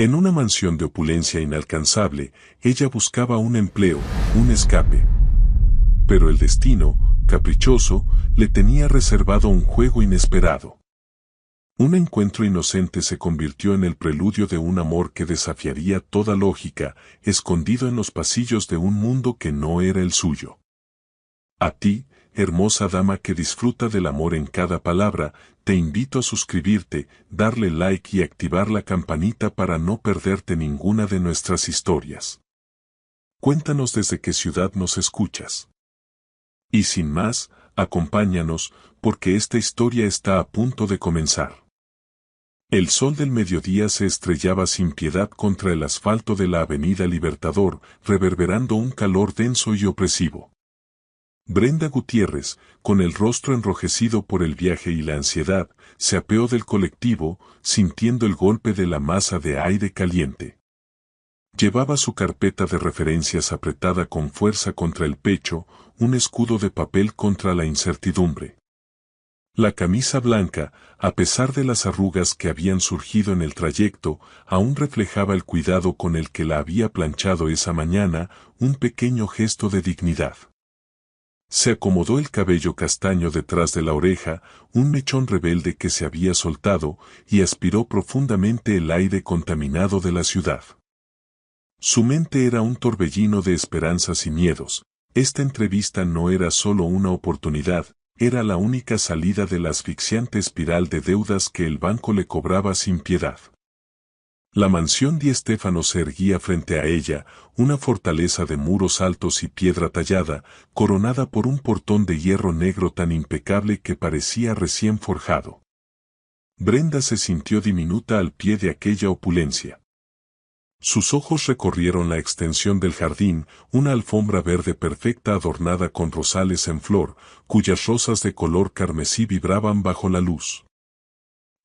En una mansión de opulencia inalcanzable, ella buscaba un empleo, un escape. Pero el destino, caprichoso, le tenía reservado un juego inesperado. Un encuentro inocente se convirtió en el preludio de un amor que desafiaría toda lógica, escondido en los pasillos de un mundo que no era el suyo. A ti, hermosa dama que disfruta del amor en cada palabra, te invito a suscribirte, darle like y activar la campanita para no perderte ninguna de nuestras historias. Cuéntanos desde qué ciudad nos escuchas. Y sin más, acompáñanos, porque esta historia está a punto de comenzar. El sol del mediodía se estrellaba sin piedad contra el asfalto de la Avenida Libertador, reverberando un calor denso y opresivo. Brenda Gutiérrez, con el rostro enrojecido por el viaje y la ansiedad, se apeó del colectivo, sintiendo el golpe de la masa de aire caliente. Llevaba su carpeta de referencias apretada con fuerza contra el pecho, un escudo de papel contra la incertidumbre. La camisa blanca, a pesar de las arrugas que habían surgido en el trayecto, aún reflejaba el cuidado con el que la había planchado esa mañana, un pequeño gesto de dignidad. Se acomodó el cabello castaño detrás de la oreja, un mechón rebelde que se había soltado, y aspiró profundamente el aire contaminado de la ciudad. Su mente era un torbellino de esperanzas y miedos. Esta entrevista no era solo una oportunidad, era la única salida de la asfixiante espiral de deudas que el banco le cobraba sin piedad. La mansión Di Stéfano se erguía frente a ella, una fortaleza de muros altos y piedra tallada, coronada por un portón de hierro negro tan impecable que parecía recién forjado. Brenda se sintió diminuta al pie de aquella opulencia. Sus ojos recorrieron la extensión del jardín, una alfombra verde perfecta adornada con rosales en flor, cuyas rosas de color carmesí vibraban bajo la luz.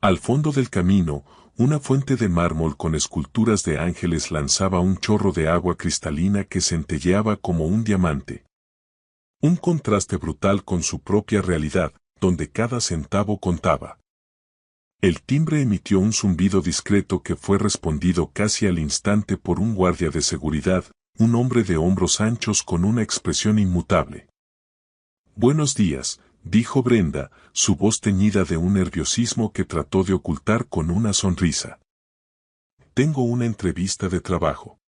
Al fondo del camino, una fuente de mármol con esculturas de ángeles lanzaba un chorro de agua cristalina que centelleaba como un diamante. Un contraste brutal con su propia realidad, donde cada centavo contaba. El timbre emitió un zumbido discreto que fue respondido casi al instante por un guardia de seguridad, un hombre de hombros anchos con una expresión inmutable. «Buenos días», dijo Brenda, su voz teñida de un nerviosismo que trató de ocultar con una sonrisa. «Tengo una entrevista de trabajo».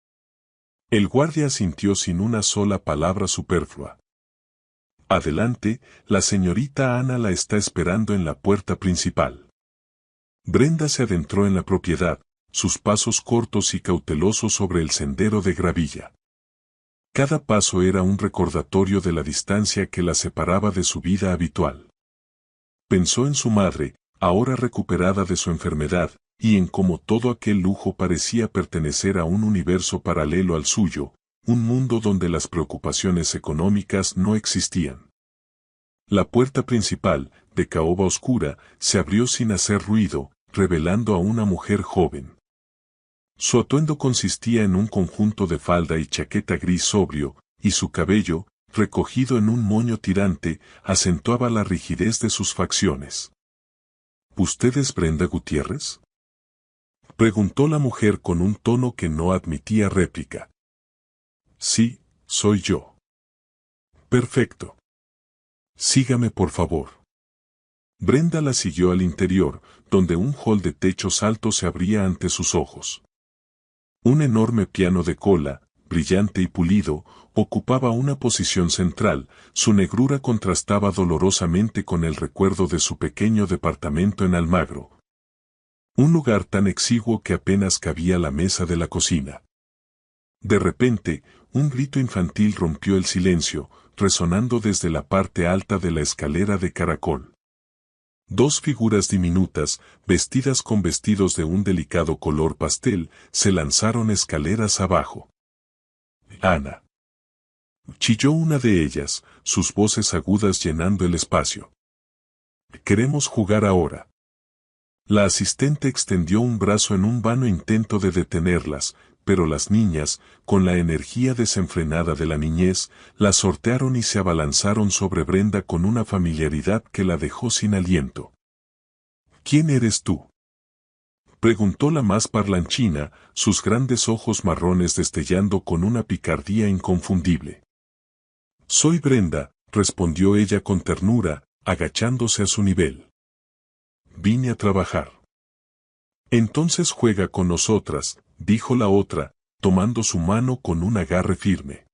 El guardia asintió sin una sola palabra superflua. «Adelante, la señorita Ana la está esperando en la puerta principal». Brenda se adentró en la propiedad, sus pasos cortos y cautelosos sobre el sendero de gravilla. Cada paso era un recordatorio de la distancia que la separaba de su vida habitual. Pensó en su madre, ahora recuperada de su enfermedad, y en cómo todo aquel lujo parecía pertenecer a un universo paralelo al suyo, un mundo donde las preocupaciones económicas no existían. La puerta principal, de caoba oscura, se abrió sin hacer ruido, revelando a una mujer joven. Su atuendo consistía en un conjunto de falda y chaqueta gris sobrio, y su cabello, recogido en un moño tirante, acentuaba la rigidez de sus facciones. ¿Usted es Brenda Gutiérrez?, preguntó la mujer con un tono que no admitía réplica. Sí, soy yo. Perfecto. Sígame por favor. Brenda la siguió al interior, donde un hall de techos altos se abría ante sus ojos. Un enorme piano de cola, brillante y pulido, ocupaba una posición central, su negrura contrastaba dolorosamente con el recuerdo de su pequeño departamento en Almagro. Un lugar tan exiguo que apenas cabía la mesa de la cocina. De repente, un grito infantil rompió el silencio, resonando desde la parte alta de la escalera de caracol. Dos figuras diminutas, vestidas con vestidos de un delicado color pastel, se lanzaron escaleras abajo. «Ana», chilló una de ellas, sus voces agudas llenando el espacio. «Queremos jugar ahora». La asistente extendió un brazo en un vano intento de detenerlas, pero las niñas, con la energía desenfrenada de la niñez, la sortearon y se abalanzaron sobre Brenda con una familiaridad que la dejó sin aliento. «¿Quién eres tú?», Preguntó la más parlanchina, sus grandes ojos marrones destellando con una picardía inconfundible. Soy Brenda, respondió ella con ternura, agachándose a su nivel. Vine a trabajar. Entonces juega con nosotras, dijo la otra, tomando su mano con un agarre firme.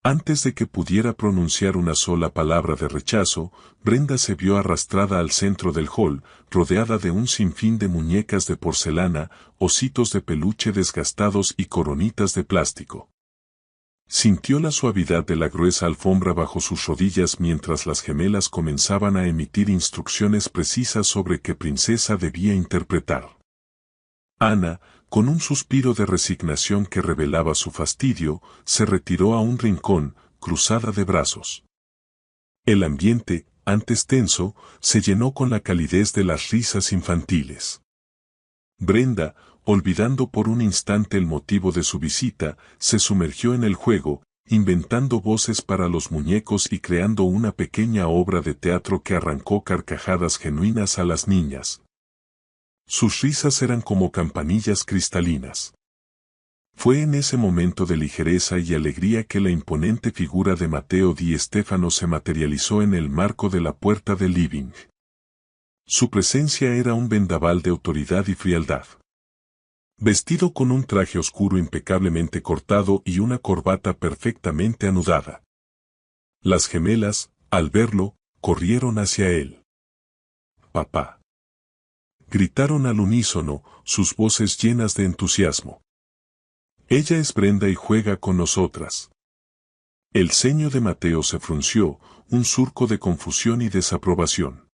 Antes de que pudiera pronunciar una sola palabra de rechazo, Brenda se vio arrastrada al centro del hall, rodeada de un sinfín de muñecas de porcelana, ositos de peluche desgastados y coronitas de plástico. Sintió la suavidad de la gruesa alfombra bajo sus rodillas mientras las gemelas comenzaban a emitir instrucciones precisas sobre qué princesa debía interpretar. Ana, con un suspiro de resignación que revelaba su fastidio, se retiró a un rincón, cruzada de brazos. El ambiente, antes tenso, se llenó con la calidez de las risas infantiles. Brenda, olvidando por un instante el motivo de su visita, se sumergió en el juego, inventando voces para los muñecos y creando una pequeña obra de teatro que arrancó carcajadas genuinas a las niñas. Sus risas eran como campanillas cristalinas. Fue en ese momento de ligereza y alegría que la imponente figura de Matteo Di Stefano se materializó en el marco de la puerta del living. Su presencia era un vendaval de autoridad y frialdad. Vestido con un traje oscuro impecablemente cortado y una corbata perfectamente anudada. Las gemelas, al verlo, corrieron hacia él. «Papá», gritaron al unísono, sus voces llenas de entusiasmo. «Ella es Brenda y juega con nosotras». El ceño de Matteo se frunció, un surco de confusión y desaprobación.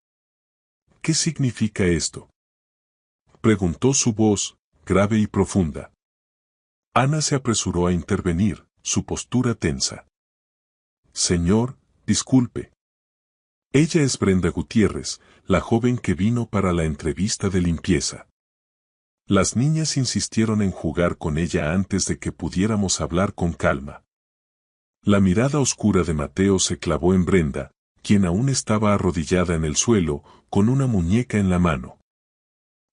«¿Qué significa esto?», preguntó su voz, grave y profunda. Ana se apresuró a intervenir, su postura tensa. «Señor, disculpe. Ella es Brenda Gutiérrez, la joven que vino para la entrevista de limpieza». Las niñas insistieron en jugar con ella antes de que pudiéramos hablar con calma. La mirada oscura de Matteo se clavó en Brenda, quien aún estaba arrodillada en el suelo, con una muñeca en la mano.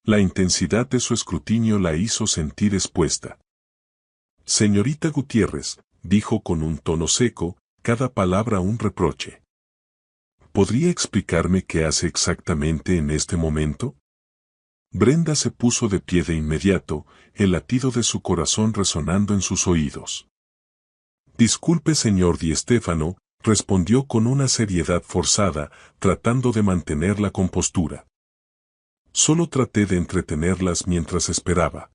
La intensidad de su escrutinio la hizo sentir expuesta. «Señorita Gutiérrez», dijo con un tono seco, cada palabra un reproche. «¿Podría explicarme qué hace exactamente en este momento?». Brenda se puso de pie de inmediato, el latido de su corazón resonando en sus oídos. «Disculpe, señor Di Stefano», respondió con una seriedad forzada, tratando de mantener la compostura. «Solo traté de entretenerlas mientras esperaba».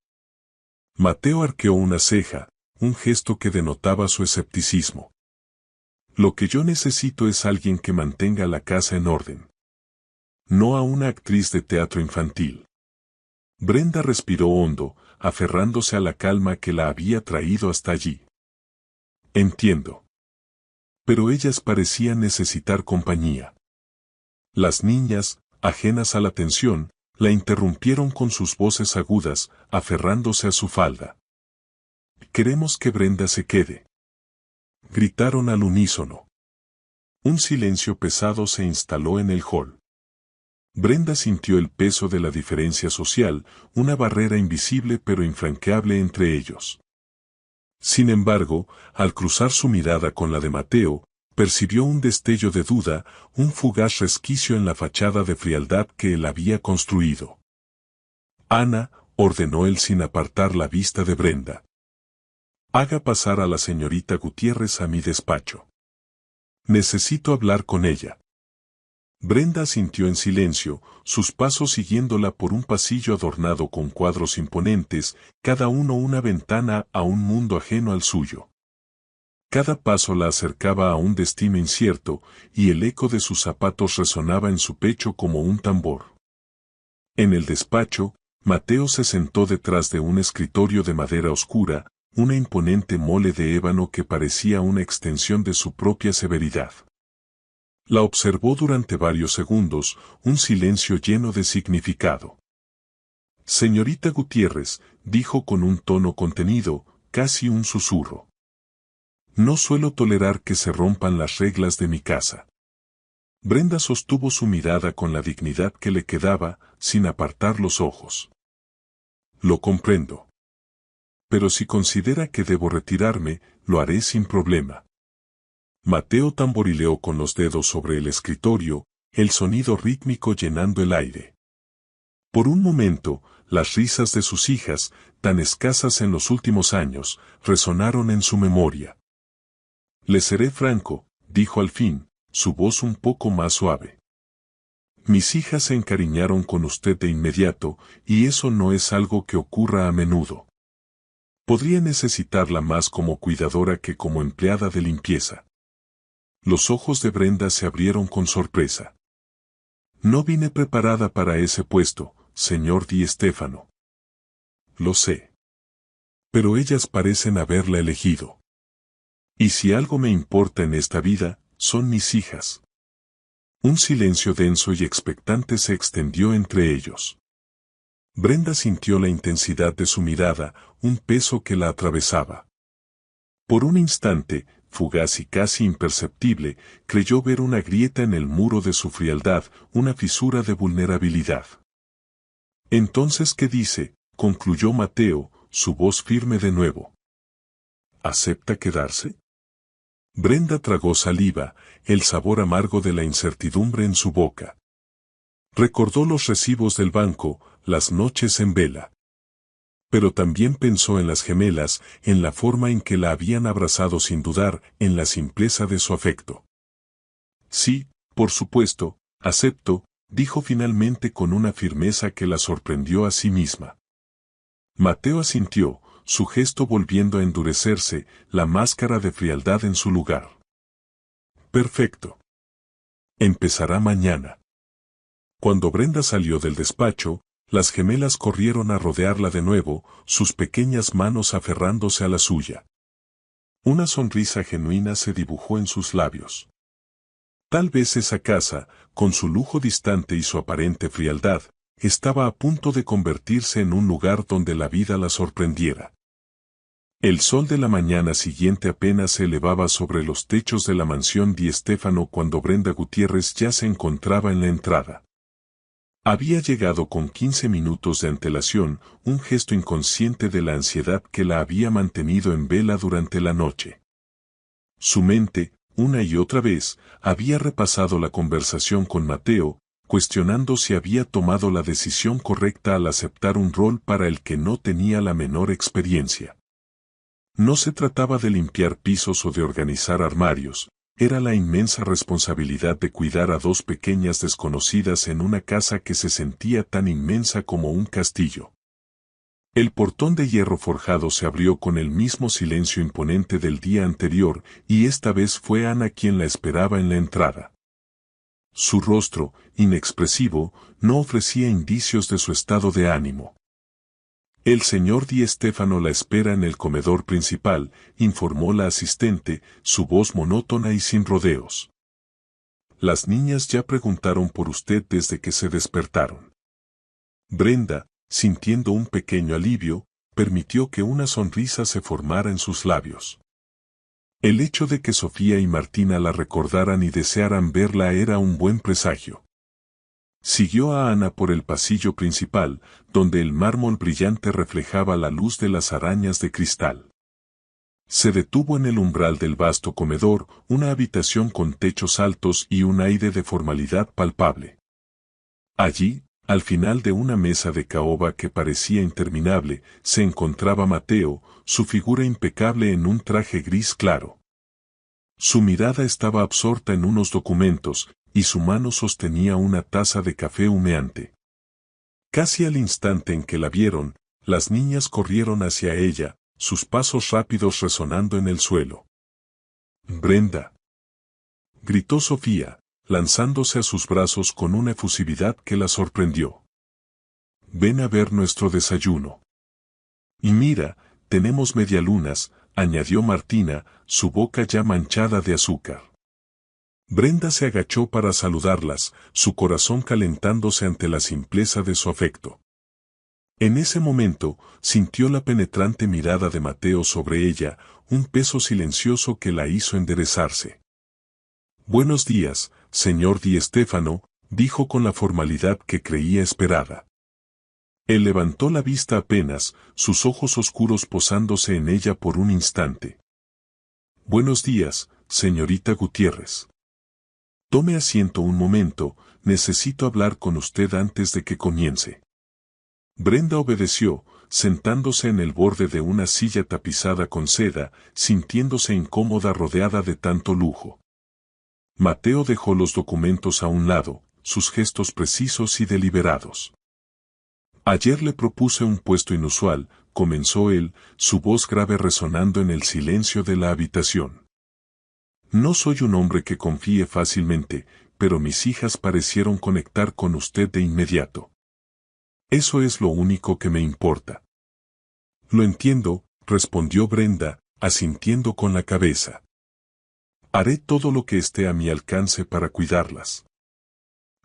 Matteo arqueó una ceja, un gesto que denotaba su escepticismo. «Lo que yo necesito es alguien que mantenga la casa en orden. No a una actriz de teatro infantil». Brenda respiró hondo, aferrándose a la calma que la había traído hasta allí. «Entiendo». Pero ellas parecían necesitar compañía. Las niñas, ajenas a la tensión, la interrumpieron con sus voces agudas, aferrándose a su falda. «Queremos que Brenda se quede», gritaron al unísono. Un silencio pesado se instaló en el hall. Brenda sintió el peso de la diferencia social, una barrera invisible pero infranqueable entre ellos. Sin embargo, al cruzar su mirada con la de Matteo, percibió un destello de duda, un fugaz resquicio en la fachada de frialdad que él había construido. «Ana», ordenó él sin apartar la vista de Brenda. «Haga pasar a la señorita Gutiérrez a mi despacho. Necesito hablar con ella». Brenda asintió en silencio, sus pasos siguiéndola por un pasillo adornado con cuadros imponentes, cada uno una ventana a un mundo ajeno al suyo. Cada paso la acercaba a un destino incierto, y el eco de sus zapatos resonaba en su pecho como un tambor. En el despacho, Matteo se sentó detrás de un escritorio de madera oscura, una imponente mole de ébano que parecía una extensión de su propia severidad. La observó durante varios segundos, un silencio lleno de significado. «Señorita Gutiérrez», dijo con un tono contenido, casi un susurro. «No suelo tolerar que se rompan las reglas de mi casa». Brenda sostuvo su mirada con la dignidad que le quedaba, sin apartar los ojos. Lo comprendo. Pero si considera que debo retirarme, lo haré sin problema. Mateo tamborileó con los dedos sobre el escritorio, el sonido rítmico llenando el aire. Por un momento, las risas de sus hijas, tan escasas en los últimos años, resonaron en su memoria. Le seré franco, dijo al fin, su voz un poco más suave. Mis hijas se encariñaron con usted de inmediato, y eso no es algo que ocurra a menudo. Podría necesitarla más como cuidadora que como empleada de limpieza. Los ojos de Brenda se abrieron con sorpresa. No vine preparada para ese puesto, señor Di Stéfano. Lo sé. Pero ellas parecen haberla elegido. Y si algo me importa en esta vida, son mis hijas. Un silencio denso y expectante se extendió entre ellos. Brenda sintió la intensidad de su mirada, un peso que la atravesaba. Por un instante, fugaz y casi imperceptible, creyó ver una grieta en el muro de su frialdad, una fisura de vulnerabilidad. Entonces, ¿qué dice?, concluyó Mateo, su voz firme de nuevo. ¿Acepta quedarse? Brenda tragó saliva, el sabor amargo de la incertidumbre en su boca. Recordó los recibos del banco, las noches en vela. Pero también pensó en las gemelas, en la forma en que la habían abrazado sin dudar, en la simpleza de su afecto. Sí, por supuesto, acepto, dijo finalmente con una firmeza que la sorprendió a sí misma. Mateo asintió, su gesto volviendo a endurecerse, la máscara de frialdad en su lugar. Perfecto. Empezará mañana. Cuando Brenda salió del despacho, las gemelas corrieron a rodearla de nuevo, sus pequeñas manos aferrándose a la suya. Una sonrisa genuina se dibujó en sus labios. Tal vez esa casa, con su lujo distante y su aparente frialdad, estaba a punto de convertirse en un lugar donde la vida la sorprendiera. El sol de la mañana siguiente apenas se elevaba sobre los techos de la mansión Di Stéfano cuando Brenda Gutiérrez ya se encontraba en la entrada. Había llegado con 15 minutos de antelación, un gesto inconsciente de la ansiedad que la había mantenido en vela durante la noche. Su mente, una y otra vez, había repasado la conversación con Mateo, cuestionando si había tomado la decisión correcta al aceptar un rol para el que no tenía la menor experiencia. No se trataba de limpiar pisos o de organizar armarios, era la inmensa responsabilidad de cuidar a dos pequeñas desconocidas en una casa que se sentía tan inmensa como un castillo. El portón de hierro forjado se abrió con el mismo silencio imponente del día anterior, y esta vez fue Ana quien la esperaba en la entrada. Su rostro, inexpresivo, no ofrecía indicios de su estado de ánimo. El señor Di Stéfano la espera en el comedor principal, informó la asistente, su voz monótona y sin rodeos. Las niñas ya preguntaron por usted desde que se despertaron. Brenda, sintiendo un pequeño alivio, permitió que una sonrisa se formara en sus labios. El hecho de que Sofía y Martina la recordaran y desearan verla era un buen presagio. Siguió a Ana por el pasillo principal, donde el mármol brillante reflejaba la luz de las arañas de cristal. Se detuvo en el umbral del vasto comedor, una habitación con techos altos y un aire de formalidad palpable. Allí, al final de una mesa de caoba que parecía interminable, se encontraba Mateo, su figura impecable en un traje gris claro. Su mirada estaba absorta en unos documentos, y su mano sostenía una taza de café humeante. Casi al instante en que la vieron, las niñas corrieron hacia ella, sus pasos rápidos resonando en el suelo. «Brenda», gritó Sofía, lanzándose a sus brazos con una efusividad que la sorprendió. «Ven a ver nuestro desayuno». «Y mira, tenemos medialunas», añadió Martina, su boca ya manchada de azúcar. Brenda se agachó para saludarlas, su corazón calentándose ante la simpleza de su afecto. En ese momento, sintió la penetrante mirada de Mateo sobre ella, un peso silencioso que la hizo enderezarse. «Buenos días, señor Di Stéfano», dijo con la formalidad que creía esperada. Él levantó la vista apenas, sus ojos oscuros posándose en ella por un instante. Buenos días, señorita Gutiérrez. Tome asiento un momento, necesito hablar con usted antes de que comience. Brenda obedeció, sentándose en el borde de una silla tapizada con seda, sintiéndose incómoda rodeada de tanto lujo. Mateo dejó los documentos a un lado, sus gestos precisos y deliberados. Ayer le propuse un puesto inusual, comenzó él, su voz grave resonando en el silencio de la habitación. No soy un hombre que confíe fácilmente, pero mis hijas parecieron conectar con usted de inmediato. Eso es lo único que me importa. Lo entiendo, respondió Brenda, asintiendo con la cabeza. Haré todo lo que esté a mi alcance para cuidarlas.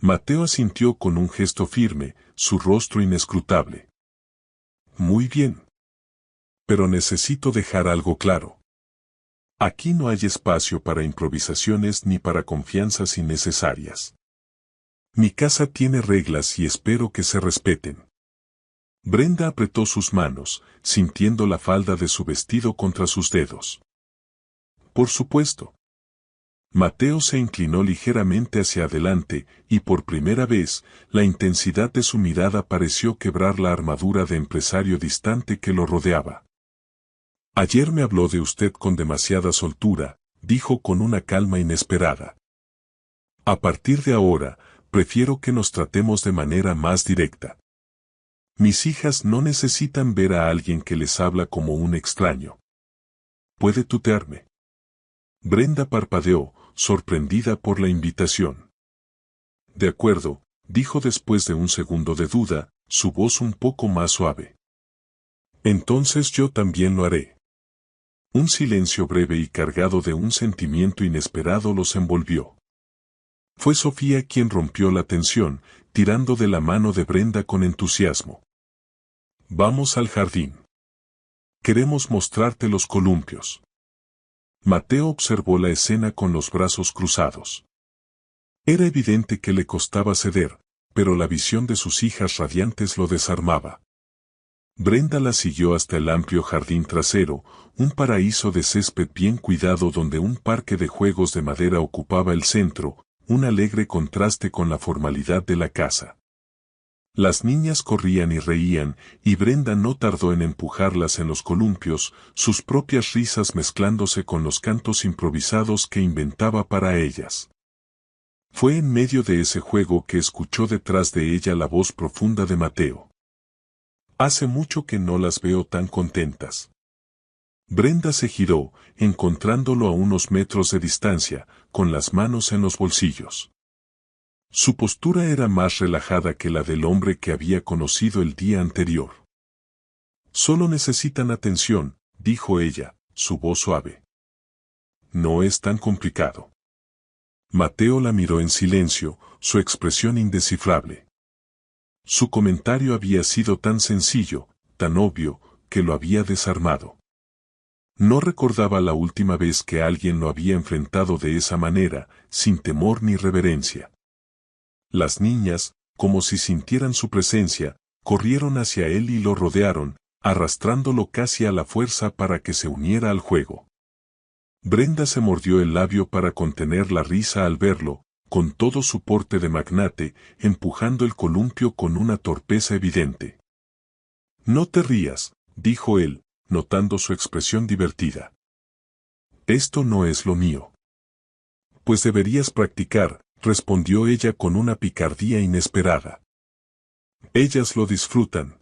Mateo asintió con un gesto firme, su rostro inescrutable. Muy bien. Pero necesito dejar algo claro. Aquí no hay espacio para improvisaciones ni para confianzas innecesarias. Mi casa tiene reglas y espero que se respeten. Brenda apretó sus manos, sintiendo la falda de su vestido contra sus dedos. Por supuesto. Mateo se inclinó ligeramente hacia adelante, y por primera vez, la intensidad de su mirada pareció quebrar la armadura de empresario distante que lo rodeaba. Ayer me habló de usted con demasiada soltura, dijo con una calma inesperada. A partir de ahora, prefiero que nos tratemos de manera más directa. Mis hijas no necesitan ver a alguien que les habla como un extraño. ¿Puede tutearme? Brenda parpadeó, sorprendida por la invitación. De acuerdo, dijo después de un segundo de duda, su voz un poco más suave. Entonces yo también lo haré. Un silencio breve y cargado de un sentimiento inesperado los envolvió. Fue Sofía quien rompió la tensión, tirando de la mano de Brenda con entusiasmo. Vamos al jardín. Queremos mostrarte los columpios. Mateo observó la escena con los brazos cruzados. Era evidente que le costaba ceder, pero la visión de sus hijas radiantes lo desarmaba. Brenda la siguió hasta el amplio jardín trasero, un paraíso de césped bien cuidado donde un parque de juegos de madera ocupaba el centro, un alegre contraste con la formalidad de la casa. Las niñas corrían y reían, y Brenda no tardó en empujarlas en los columpios, sus propias risas mezclándose con los cantos improvisados que inventaba para ellas. Fue en medio de ese juego que escuchó detrás de ella la voz profunda de Mateo. Hace mucho que no las veo tan contentas. Brenda se giró, encontrándolo a unos metros de distancia, con las manos en los bolsillos. Su postura era más relajada que la del hombre que había conocido el día anterior. Solo necesitan atención, dijo ella, su voz suave. No es tan complicado. Mateo la miró en silencio, su expresión indescifrable. Su comentario había sido tan sencillo, tan obvio, que lo había desarmado. No recordaba la última vez que alguien lo había enfrentado de esa manera, sin temor ni reverencia. Las niñas, como si sintieran su presencia, corrieron hacia él y lo rodearon, arrastrándolo casi a la fuerza para que se uniera al juego. Brenda se mordió el labio para contener la risa al verlo, con todo su porte de magnate, empujando el columpio con una torpeza evidente. No te rías, dijo él, notando su expresión divertida. Esto no es lo mío. Pues deberías practicar, respondió ella con una picardía inesperada. Ellas lo disfrutan.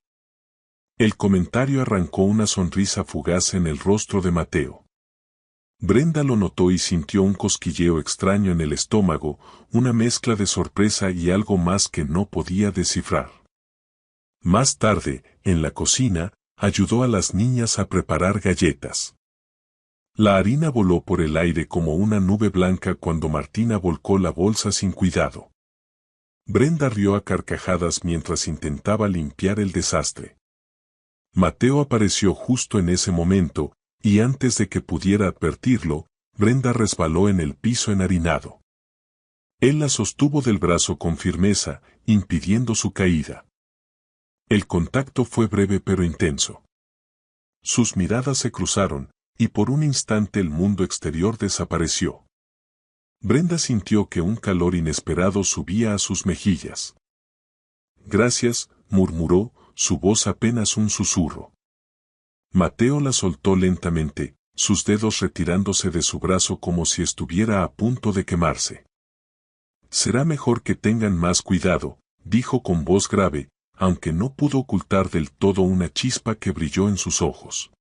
El comentario arrancó una sonrisa fugaz en el rostro de Mateo. Brenda lo notó y sintió un cosquilleo extraño en el estómago, una mezcla de sorpresa y algo más que no podía descifrar. Más tarde, en la cocina, ayudó a las niñas a preparar galletas. La harina voló por el aire como una nube blanca cuando Martina volcó la bolsa sin cuidado. Brenda rió a carcajadas mientras intentaba limpiar el desastre. Mateo apareció justo en ese momento, y antes de que pudiera advertirlo, Brenda resbaló en el piso enharinado. Él la sostuvo del brazo con firmeza, impidiendo su caída. El contacto fue breve pero intenso. Sus miradas se cruzaron, y por un instante el mundo exterior desapareció. Brenda sintió que un calor inesperado subía a sus mejillas. Gracias, murmuró, su voz apenas un susurro. Mateo la soltó lentamente, sus dedos retirándose de su brazo como si estuviera a punto de quemarse. Será mejor que tengan más cuidado, dijo con voz grave, aunque no pudo ocultar del todo una chispa que brilló en sus ojos.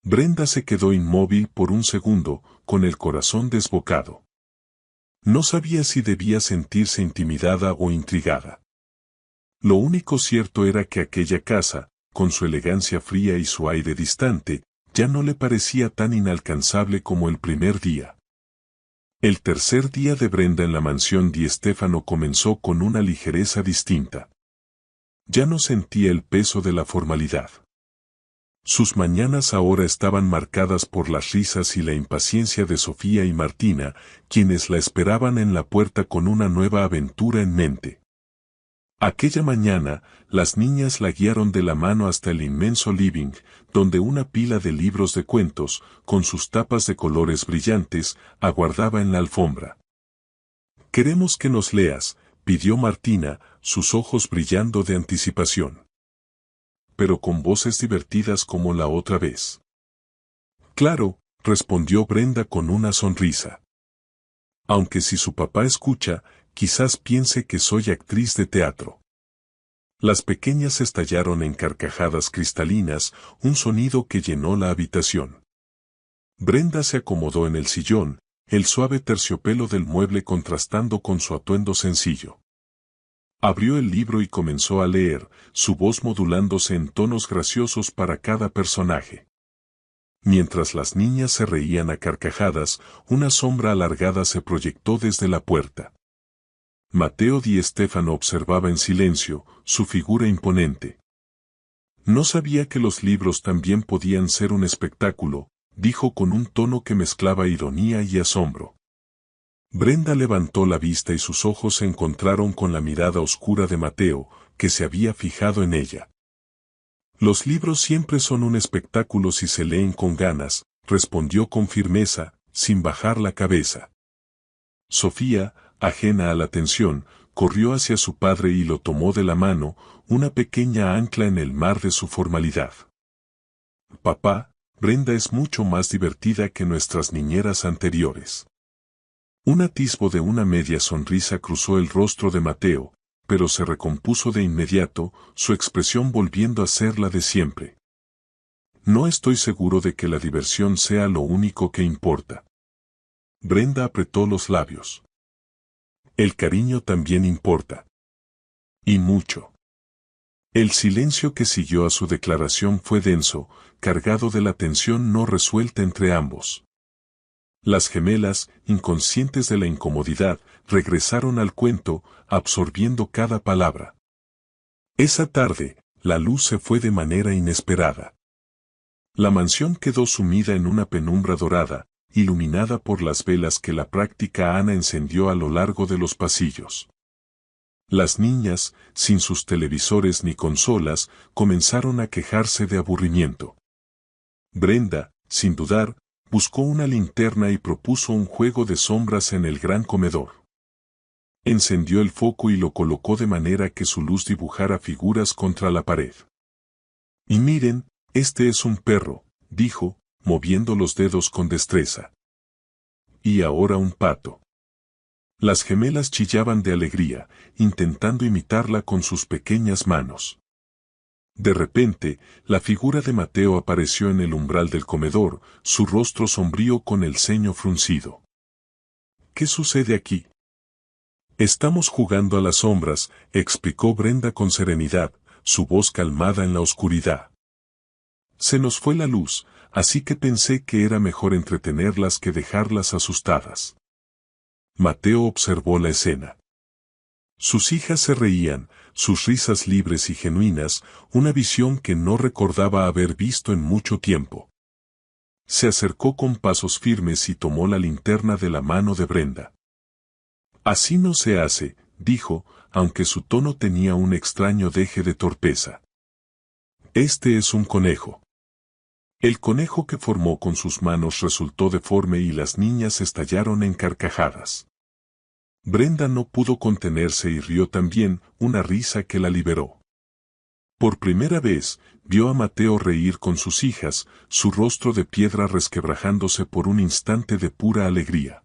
Brenda se quedó inmóvil por un segundo, con el corazón desbocado. No sabía si debía sentirse intimidada o intrigada. Lo único cierto era que aquella casa, con su elegancia fría y su aire distante, ya no le parecía tan inalcanzable como el primer día. El tercer día de Brenda en la mansión Di Stéfano comenzó con una ligereza distinta. Ya no sentía el peso de la formalidad. Sus mañanas ahora estaban marcadas por las risas y la impaciencia de Sofía y Martina, quienes la esperaban en la puerta con una nueva aventura en mente. Aquella mañana, las niñas la guiaron de la mano hasta el inmenso living, donde una pila de libros de cuentos, con sus tapas de colores brillantes, aguardaba en la alfombra. «Queremos que nos leas», pidió Martina, sus ojos brillando de anticipación. Pero con voces divertidas como la otra vez. «Claro», respondió Brenda con una sonrisa. «Aunque si su papá escucha, quizás piense que soy actriz de teatro». Las pequeñas estallaron en carcajadas cristalinas, un sonido que llenó la habitación. Brenda se acomodó en el sillón, el suave terciopelo del mueble contrastando con su atuendo sencillo. Abrió el libro y comenzó a leer, su voz modulándose en tonos graciosos para cada personaje. Mientras las niñas se reían a carcajadas, una sombra alargada se proyectó desde la puerta. Mateo Di Stéfano observaba en silencio, su figura imponente. No sabía que los libros también podían ser un espectáculo, dijo con un tono que mezclaba ironía y asombro. Brenda levantó la vista y sus ojos se encontraron con la mirada oscura de Mateo, que se había fijado en ella. «Los libros siempre son un espectáculo si se leen con ganas», respondió con firmeza, sin bajar la cabeza. Sofía, ajena a la tensión, corrió hacia su padre y lo tomó de la mano, una pequeña ancla en el mar de su formalidad. «Papá, Brenda es mucho más divertida que nuestras niñeras anteriores». Un atisbo de una media sonrisa cruzó el rostro de Mateo, pero se recompuso de inmediato, su expresión volviendo a ser la de siempre. «No estoy seguro de que la diversión sea lo único que importa». Brenda apretó los labios. «El cariño también importa. Y mucho». El silencio que siguió a su declaración fue denso, cargado de la tensión no resuelta entre ambos. Las gemelas, inconscientes de la incomodidad, regresaron al cuento, absorbiendo cada palabra. Esa tarde, la luz se fue de manera inesperada. La mansión quedó sumida en una penumbra dorada, iluminada por las velas que la práctica Ana encendió a lo largo de los pasillos. Las niñas, sin sus televisores ni consolas, comenzaron a quejarse de aburrimiento. Brenda, sin dudar, buscó una linterna y propuso un juego de sombras en el gran comedor. Encendió el foco y lo colocó de manera que su luz dibujara figuras contra la pared. «Y miren, este es un perro», dijo, moviendo los dedos con destreza. «Y ahora un pato». Las gemelas chillaban de alegría, intentando imitarla con sus pequeñas manos. De repente, la figura de Mateo apareció en el umbral del comedor, su rostro sombrío con el ceño fruncido. «¿Qué sucede aquí?» «Estamos jugando a las sombras», explicó Brenda con serenidad, su voz calmada en la oscuridad. «Se nos fue la luz, así que pensé que era mejor entretenerlas que dejarlas asustadas». Mateo observó la escena. Sus hijas se reían, sus risas libres y genuinas, una visión que no recordaba haber visto en mucho tiempo. Se acercó con pasos firmes y tomó la linterna de la mano de Brenda. «Así no se hace», dijo, aunque su tono tenía un extraño deje de torpeza. Este es un conejo. El conejo que formó con sus manos resultó deforme y las niñas estallaron en carcajadas. Brenda no pudo contenerse y rió también, una risa que la liberó. Por primera vez, vio a Mateo reír con sus hijas, su rostro de piedra resquebrajándose por un instante de pura alegría.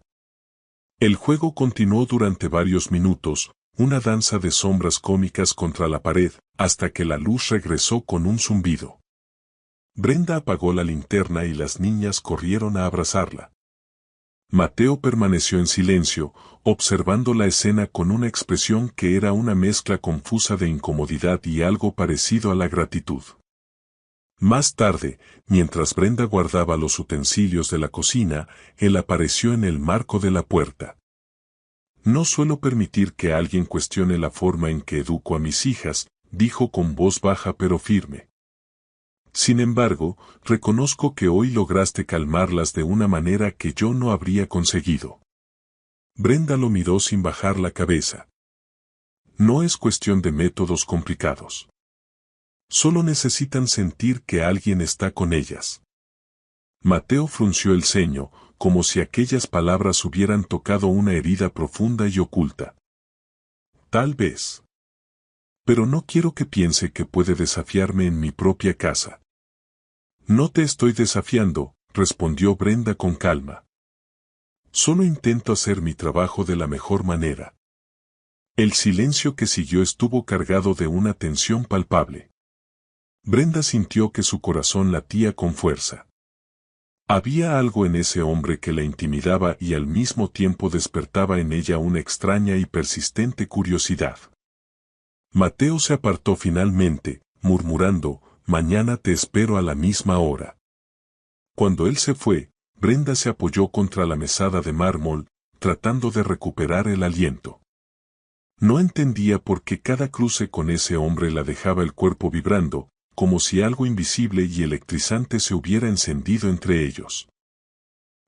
El juego continuó durante varios minutos, una danza de sombras cómicas contra la pared, hasta que la luz regresó con un zumbido. Brenda apagó la linterna y las niñas corrieron a abrazarla. Mateo permaneció en silencio, observando la escena con una expresión que era una mezcla confusa de incomodidad y algo parecido a la gratitud. Más tarde, mientras Brenda guardaba los utensilios de la cocina, él apareció en el marco de la puerta. No suelo permitir que alguien cuestione la forma en que educo a mis hijas, dijo con voz baja pero firme. Sin embargo, reconozco que hoy lograste calmarlas de una manera que yo no habría conseguido. Brenda lo miró sin bajar la cabeza. No es cuestión de métodos complicados. Solo necesitan sentir que alguien está con ellas. Mateo frunció el ceño, como si aquellas palabras hubieran tocado una herida profunda y oculta. Tal vez. Pero no quiero que piense que puede desafiarme en mi propia casa. No te estoy desafiando, respondió Brenda con calma. Solo intento hacer mi trabajo de la mejor manera. El silencio que siguió estuvo cargado de una tensión palpable. Brenda sintió que su corazón latía con fuerza. Había algo en ese hombre que la intimidaba y al mismo tiempo despertaba en ella una extraña y persistente curiosidad. Mateo se apartó finalmente, murmurando, «Mañana te espero a la misma hora». Cuando él se fue, Brenda se apoyó contra la mesada de mármol, tratando de recuperar el aliento. No entendía por qué cada cruce con ese hombre la dejaba el cuerpo vibrando, como si algo invisible y electrizante se hubiera encendido entre ellos.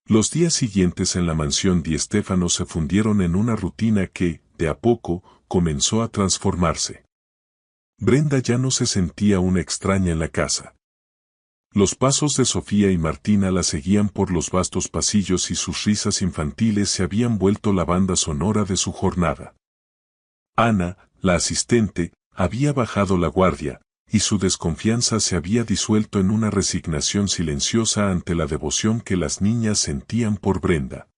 Los días siguientes en la mansión Di Stéfano se fundieron en una rutina que, de a poco, comenzó a transformarse. Brenda ya no se sentía una extraña en la casa. Los pasos de Sofía y Martina la seguían por los vastos pasillos y sus risas infantiles se habían vuelto la banda sonora de su jornada. Ana, la asistente, había bajado la guardia, y su desconfianza se había disuelto en una resignación silenciosa ante la devoción que las niñas sentían por Brenda.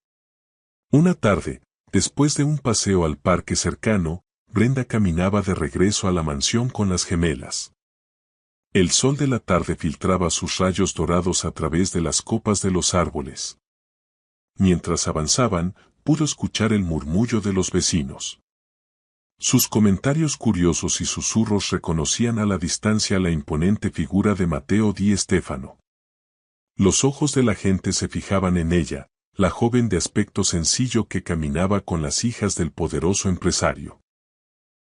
Una tarde, después de un paseo al parque cercano, Brenda caminaba de regreso a la mansión con las gemelas. El sol de la tarde filtraba sus rayos dorados a través de las copas de los árboles. Mientras avanzaban, pudo escuchar el murmullo de los vecinos. Sus comentarios curiosos y susurros reconocían a la distancia la imponente figura de Mateo Di Stéfano. Los ojos de la gente se fijaban en ella, la joven de aspecto sencillo que caminaba con las hijas del poderoso empresario.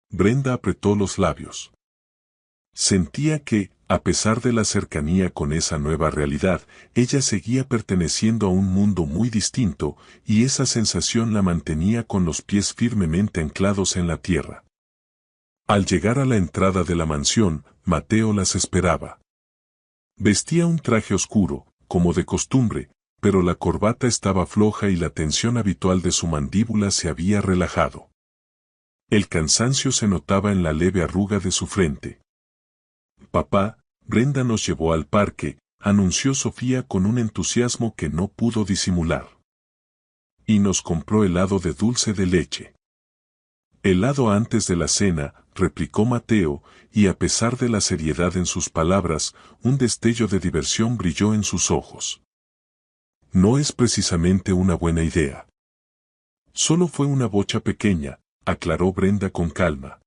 Brenda apretó los labios. Sentía que, a pesar de la cercanía con esa nueva realidad, ella seguía perteneciendo a un mundo muy distinto, y esa sensación la mantenía con los pies firmemente anclados en la tierra. Al llegar a la entrada de la mansión, Mateo las esperaba. Vestía un traje oscuro, como de costumbre, pero la corbata estaba floja y la tensión habitual de su mandíbula se había relajado. El cansancio se notaba en la leve arruga de su frente. «Papá, Brenda nos llevó al parque», anunció Sofía con un entusiasmo que no pudo disimular. «Y nos compró helado de dulce de leche». «Helado antes de la cena», replicó Mateo, y a pesar de la seriedad en sus palabras, un destello de diversión brilló en sus ojos. «No es precisamente una buena idea». «Solo fue una bocha pequeña», aclaró Brenda con calma.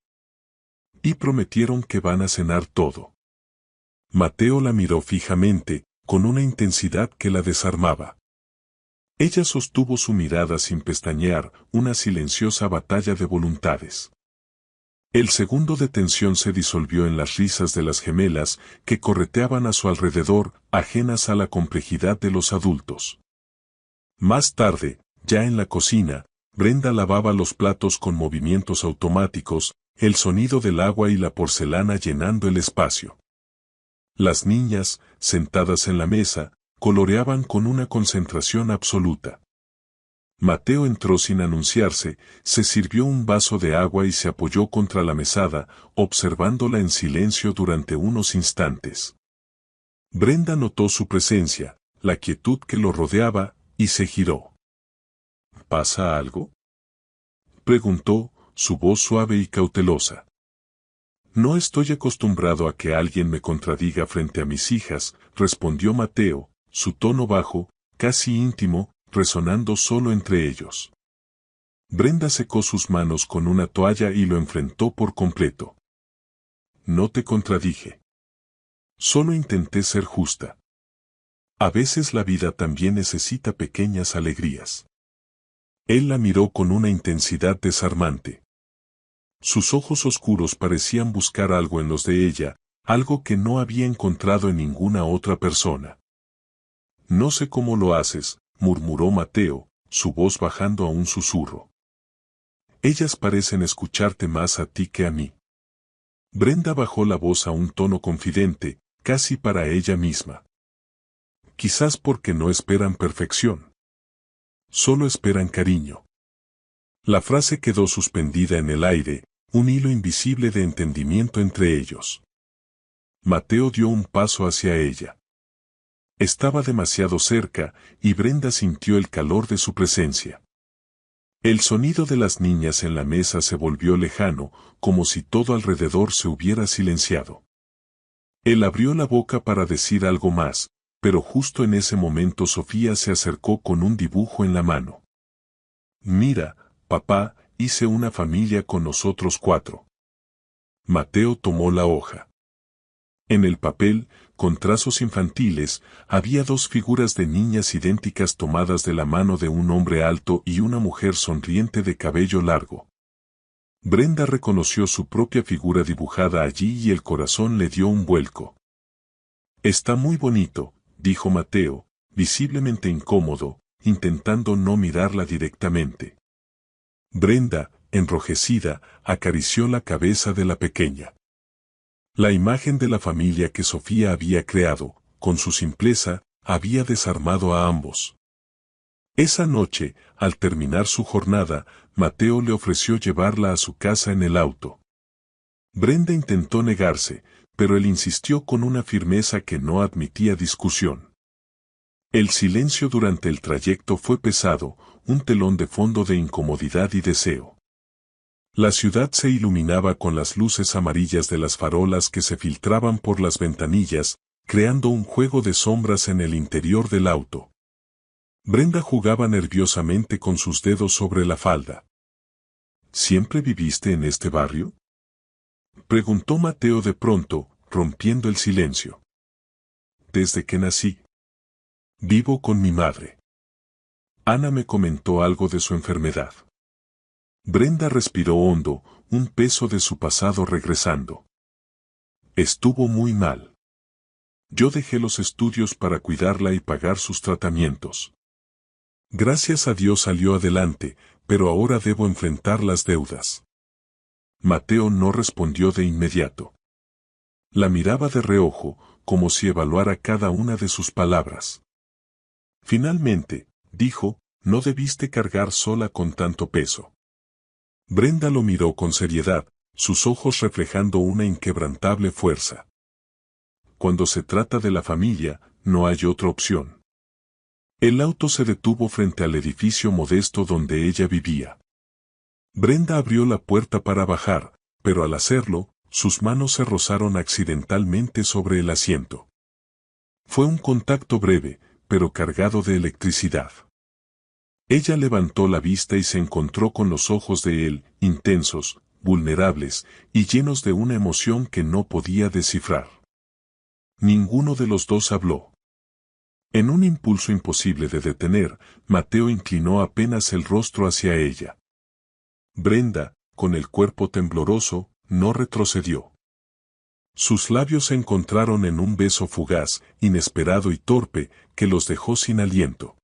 «Y prometieron que van a cenar todo». Mateo la miró fijamente, con una intensidad que la desarmaba. Ella sostuvo su mirada sin pestañear, una silenciosa batalla de voluntades. El segundo de tensión se disolvió en las risas de las gemelas, que correteaban a su alrededor, ajenas a la complejidad de los adultos. Más tarde, ya en la cocina, Brenda lavaba los platos con movimientos automáticos, el sonido del agua y la porcelana llenando el espacio. Las niñas, sentadas en la mesa, coloreaban con una concentración absoluta. Mateo entró sin anunciarse, se sirvió un vaso de agua y se apoyó contra la mesada, observándola en silencio durante unos instantes. Brenda notó su presencia, la quietud que lo rodeaba, y se giró. ¿Pasa algo?, preguntó, su voz suave y cautelosa. No estoy acostumbrado a que alguien me contradiga frente a mis hijas, respondió Mateo, su tono bajo, casi íntimo, resonando solo entre ellos. Brenda secó sus manos con una toalla y lo enfrentó por completo. No te contradije. Solo intenté ser justa. A veces la vida también necesita pequeñas alegrías. Él la miró con una intensidad desarmante. Sus ojos oscuros parecían buscar algo en los de ella, algo que no había encontrado en ninguna otra persona. No sé cómo lo haces, murmuró Mateo, su voz bajando a un susurro. Ellas parecen escucharte más a ti que a mí. Brenda bajó la voz a un tono confidente, casi para ella misma. Quizás porque no esperan perfección. Solo esperan cariño. La frase quedó suspendida en el aire, un hilo invisible de entendimiento entre ellos. Mateo dio un paso hacia ella. Estaba demasiado cerca, y Brenda sintió el calor de su presencia. El sonido de las niñas en la mesa se volvió lejano, como si todo alrededor se hubiera silenciado. Él abrió la boca para decir algo más, pero justo en ese momento Sofía se acercó con un dibujo en la mano. Mira, papá, hice una familia con nosotros 4. Mateo tomó la hoja. En el papel, con trazos infantiles, había 2 figuras de niñas idénticas tomadas de la mano de un hombre alto y una mujer sonriente de cabello largo. Brenda reconoció su propia figura dibujada allí y el corazón le dio un vuelco. Está muy bonito, dijo Mateo, visiblemente incómodo, intentando no mirarla directamente. Brenda, enrojecida, acarició la cabeza de la pequeña. La imagen de la familia que Sofía había creado, con su simpleza, había desarmado a ambos. Esa noche, al terminar su jornada, Mateo le ofreció llevarla a su casa en el auto. Brenda intentó negarse, pero él insistió con una firmeza que no admitía discusión. El silencio durante el trayecto fue pesado, un telón de fondo de incomodidad y deseo. La ciudad se iluminaba con las luces amarillas de las farolas que se filtraban por las ventanillas, creando un juego de sombras en el interior del auto. Brenda jugaba nerviosamente con sus dedos sobre la falda. ¿Siempre viviste en este barrio?, preguntó Mateo de pronto, rompiendo el silencio. Desde que nací. Vivo con mi madre. Ana me comentó algo de su enfermedad. Brenda respiró hondo, un peso de su pasado regresando. Estuvo muy mal. Yo dejé los estudios para cuidarla y pagar sus tratamientos. Gracias a Dios salió adelante, pero ahora debo enfrentar las deudas. Mateo no respondió de inmediato. La miraba de reojo, como si evaluara cada una de sus palabras. Finalmente, dijo, no debiste cargar sola con tanto peso. Brenda lo miró con seriedad, sus ojos reflejando una inquebrantable fuerza. Cuando se trata de la familia, no hay otra opción. El auto se detuvo frente al edificio modesto donde ella vivía. Brenda abrió la puerta para bajar, pero al hacerlo, sus manos se rozaron accidentalmente sobre el asiento. Fue un contacto breve, pero cargado de electricidad. Ella levantó la vista y se encontró con los ojos de él, intensos, vulnerables, y llenos de una emoción que no podía descifrar. Ninguno de los dos habló. En un impulso imposible de detener, Mateo inclinó apenas el rostro hacia ella. Brenda, con el cuerpo tembloroso, no retrocedió. Sus labios se encontraron en un beso fugaz, inesperado y torpe, que los dejó sin aliento.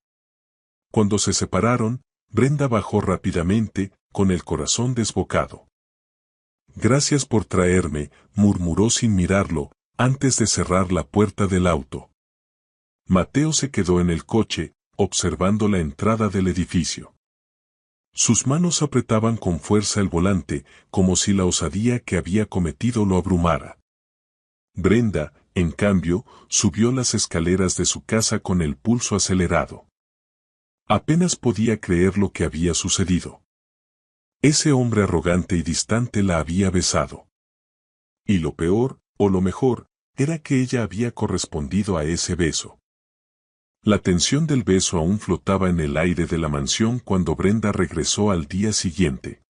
Cuando se separaron, Brenda bajó rápidamente, con el corazón desbocado. Gracias por traerme, murmuró sin mirarlo, antes de cerrar la puerta del auto. Mateo se quedó en el coche, observando la entrada del edificio. Sus manos apretaban con fuerza el volante, como si la osadía que había cometido lo abrumara. Brenda, en cambio, subió las escaleras de su casa con el pulso acelerado. Apenas podía creer lo que había sucedido. Ese hombre arrogante y distante la había besado. Y lo peor, o lo mejor, era que ella había correspondido a ese beso. La tensión del beso aún flotaba en el aire de la mansión cuando Brenda regresó al día siguiente.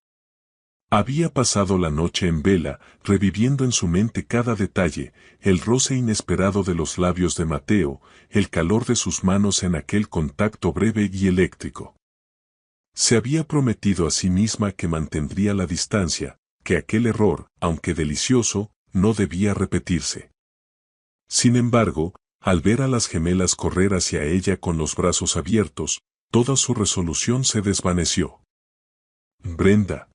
Había pasado la noche en vela, reviviendo en su mente cada detalle, el roce inesperado de los labios de Mateo, el calor de sus manos en aquel contacto breve y eléctrico. Se había prometido a sí misma que mantendría la distancia, que aquel error, aunque delicioso, no debía repetirse. Sin embargo, al ver a las gemelas correr hacia ella con los brazos abiertos, toda su resolución se desvaneció. «Brenda»,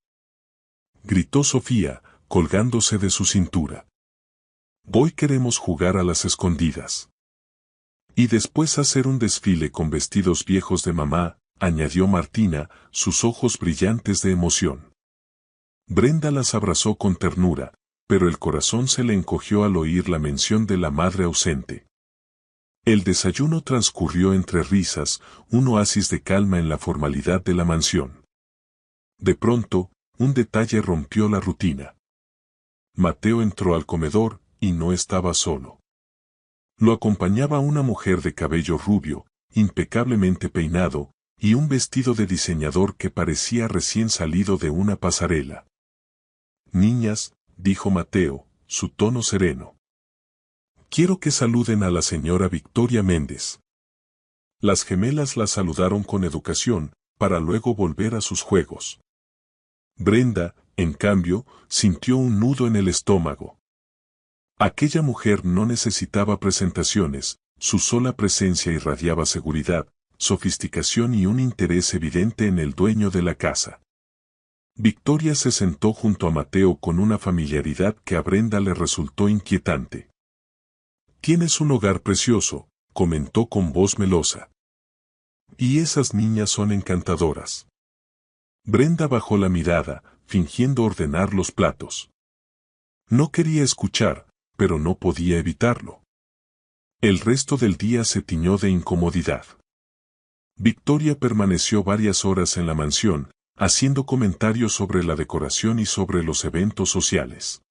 gritó Sofía, colgándose de su cintura. «Hoy queremos jugar a las escondidas. Y después hacer un desfile con vestidos viejos de mamá», añadió Martina, sus ojos brillantes de emoción. Brenda las abrazó con ternura, pero el corazón se le encogió al oír la mención de la madre ausente. El desayuno transcurrió entre risas, un oasis de calma en la formalidad de la mansión. De pronto, un detalle rompió la rutina. Mateo entró al comedor, y no estaba solo. Lo acompañaba una mujer de cabello rubio, impecablemente peinado, y un vestido de diseñador que parecía recién salido de una pasarela. «Niñas», dijo Mateo, su tono sereno. «Quiero que saluden a la señora Victoria Méndez». Las gemelas la saludaron con educación, para luego volver a sus juegos. Brenda, en cambio, sintió un nudo en el estómago. Aquella mujer no necesitaba presentaciones, su sola presencia irradiaba seguridad, sofisticación y un interés evidente en el dueño de la casa. Victoria se sentó junto a Mateo con una familiaridad que a Brenda le resultó inquietante. «Tienes un hogar precioso», comentó con voz melosa. «Y esas niñas son encantadoras». Brenda bajó la mirada, fingiendo ordenar los platos. No quería escuchar, pero no podía evitarlo. El resto del día se tiñó de incomodidad. Victoria permaneció varias horas en la mansión, haciendo comentarios sobre la decoración y sobre los eventos sociales.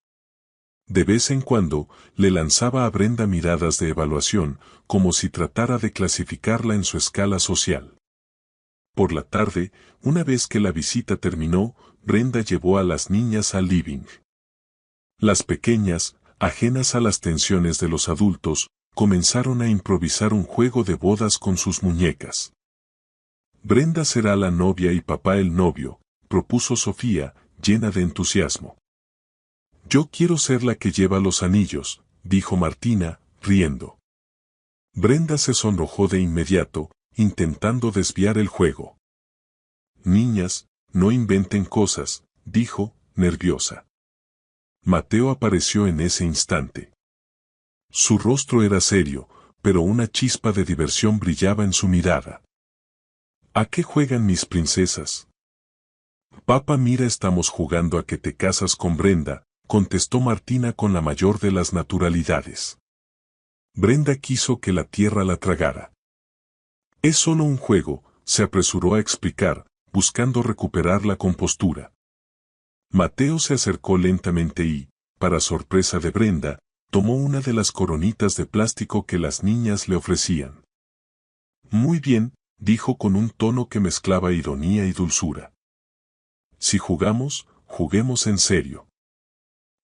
De vez en cuando, le lanzaba a Brenda miradas de evaluación, como si tratara de clasificarla en su escala social. Por la tarde, una vez que la visita terminó, Brenda llevó a las niñas al living. Las pequeñas, ajenas a las tensiones de los adultos, comenzaron a improvisar un juego de bodas con sus muñecas. «Brenda será la novia y papá el novio», propuso Sofía, llena de entusiasmo. «Yo quiero ser la que lleva los anillos», dijo Martina, riendo. Brenda se sonrojó de inmediato, intentando desviar el juego. «Niñas, no inventen cosas», dijo, nerviosa. Mateo apareció en ese instante. Su rostro era serio, pero una chispa de diversión brillaba en su mirada. «¿A qué juegan mis princesas?» «Papá, mira, estamos jugando a que te casas con Brenda», contestó Martina con la mayor de las naturalidades. Brenda quiso que la tierra la tragara. «Es solo un juego», se apresuró a explicar, buscando recuperar la compostura. Mateo se acercó lentamente y, para sorpresa de Brenda, tomó una de las coronitas de plástico que las niñas le ofrecían. «Muy bien», dijo con un tono que mezclaba ironía y dulzura. «Si jugamos, juguemos en serio».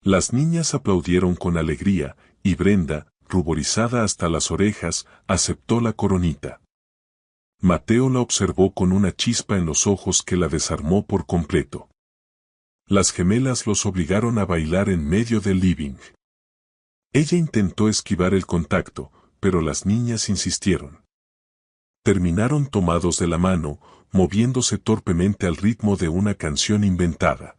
Las niñas aplaudieron con alegría, y Brenda, ruborizada hasta las orejas, aceptó la coronita. Mateo la observó con una chispa en los ojos que la desarmó por completo. Las gemelas los obligaron a bailar en medio del living. Ella intentó esquivar el contacto, pero las niñas insistieron. Terminaron tomados de la mano, moviéndose torpemente al ritmo de una canción inventada.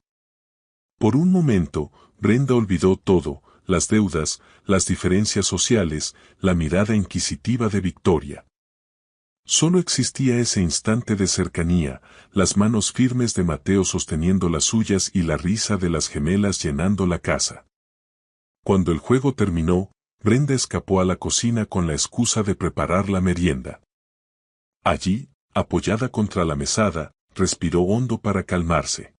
Por un momento, Brenda olvidó todo, las deudas, las diferencias sociales, la mirada inquisitiva de Victoria. Solo existía ese instante de cercanía, las manos firmes de Mateo sosteniendo las suyas y la risa de las gemelas llenando la casa. Cuando el juego terminó, Brenda escapó a la cocina con la excusa de preparar la merienda. Allí, apoyada contra la mesada, respiró hondo para calmarse.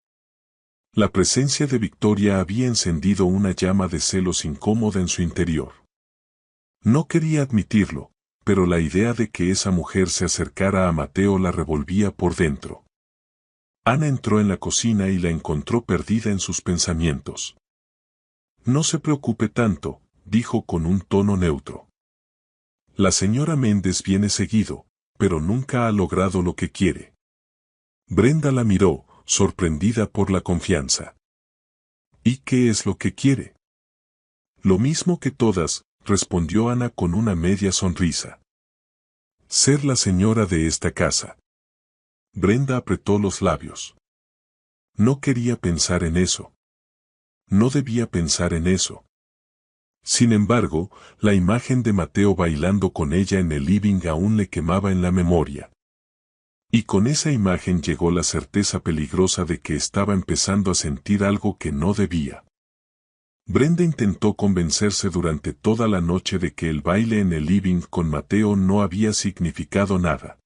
La presencia de Victoria había encendido una llama de celos incómoda en su interior. No quería admitirlo, pero la idea de que esa mujer se acercara a Mateo la revolvía por dentro. Ana entró en la cocina y la encontró perdida en sus pensamientos. No se preocupe tanto, dijo con un tono neutro. La señora Méndez viene seguido, pero nunca ha logrado lo que quiere. Brenda la miró, sorprendida por la confianza. ¿Y qué es lo que quiere? Lo mismo que todas, respondió Ana con una media sonrisa. Ser la señora de esta casa. Brenda apretó los labios. No quería pensar en eso. No debía pensar en eso. Sin embargo, la imagen de Mateo bailando con ella en el living aún le quemaba en la memoria. Y con esa imagen llegó la certeza peligrosa de que estaba empezando a sentir algo que no debía. Brenda intentó convencerse durante toda la noche de que el baile en el living con Mateo no había significado nada.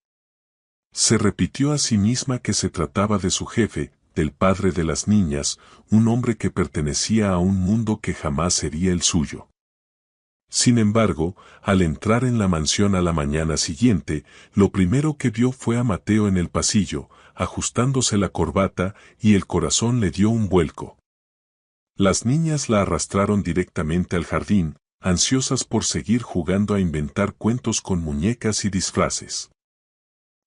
Se repitió a sí misma que se trataba de su jefe, del padre de las niñas, un hombre que pertenecía a un mundo que jamás sería el suyo. Sin embargo, al entrar en la mansión a la mañana siguiente, lo primero que vio fue a Mateo en el pasillo, ajustándose la corbata, y el corazón le dio un vuelco. Las niñas la arrastraron directamente al jardín, ansiosas por seguir jugando a inventar cuentos con muñecas y disfraces.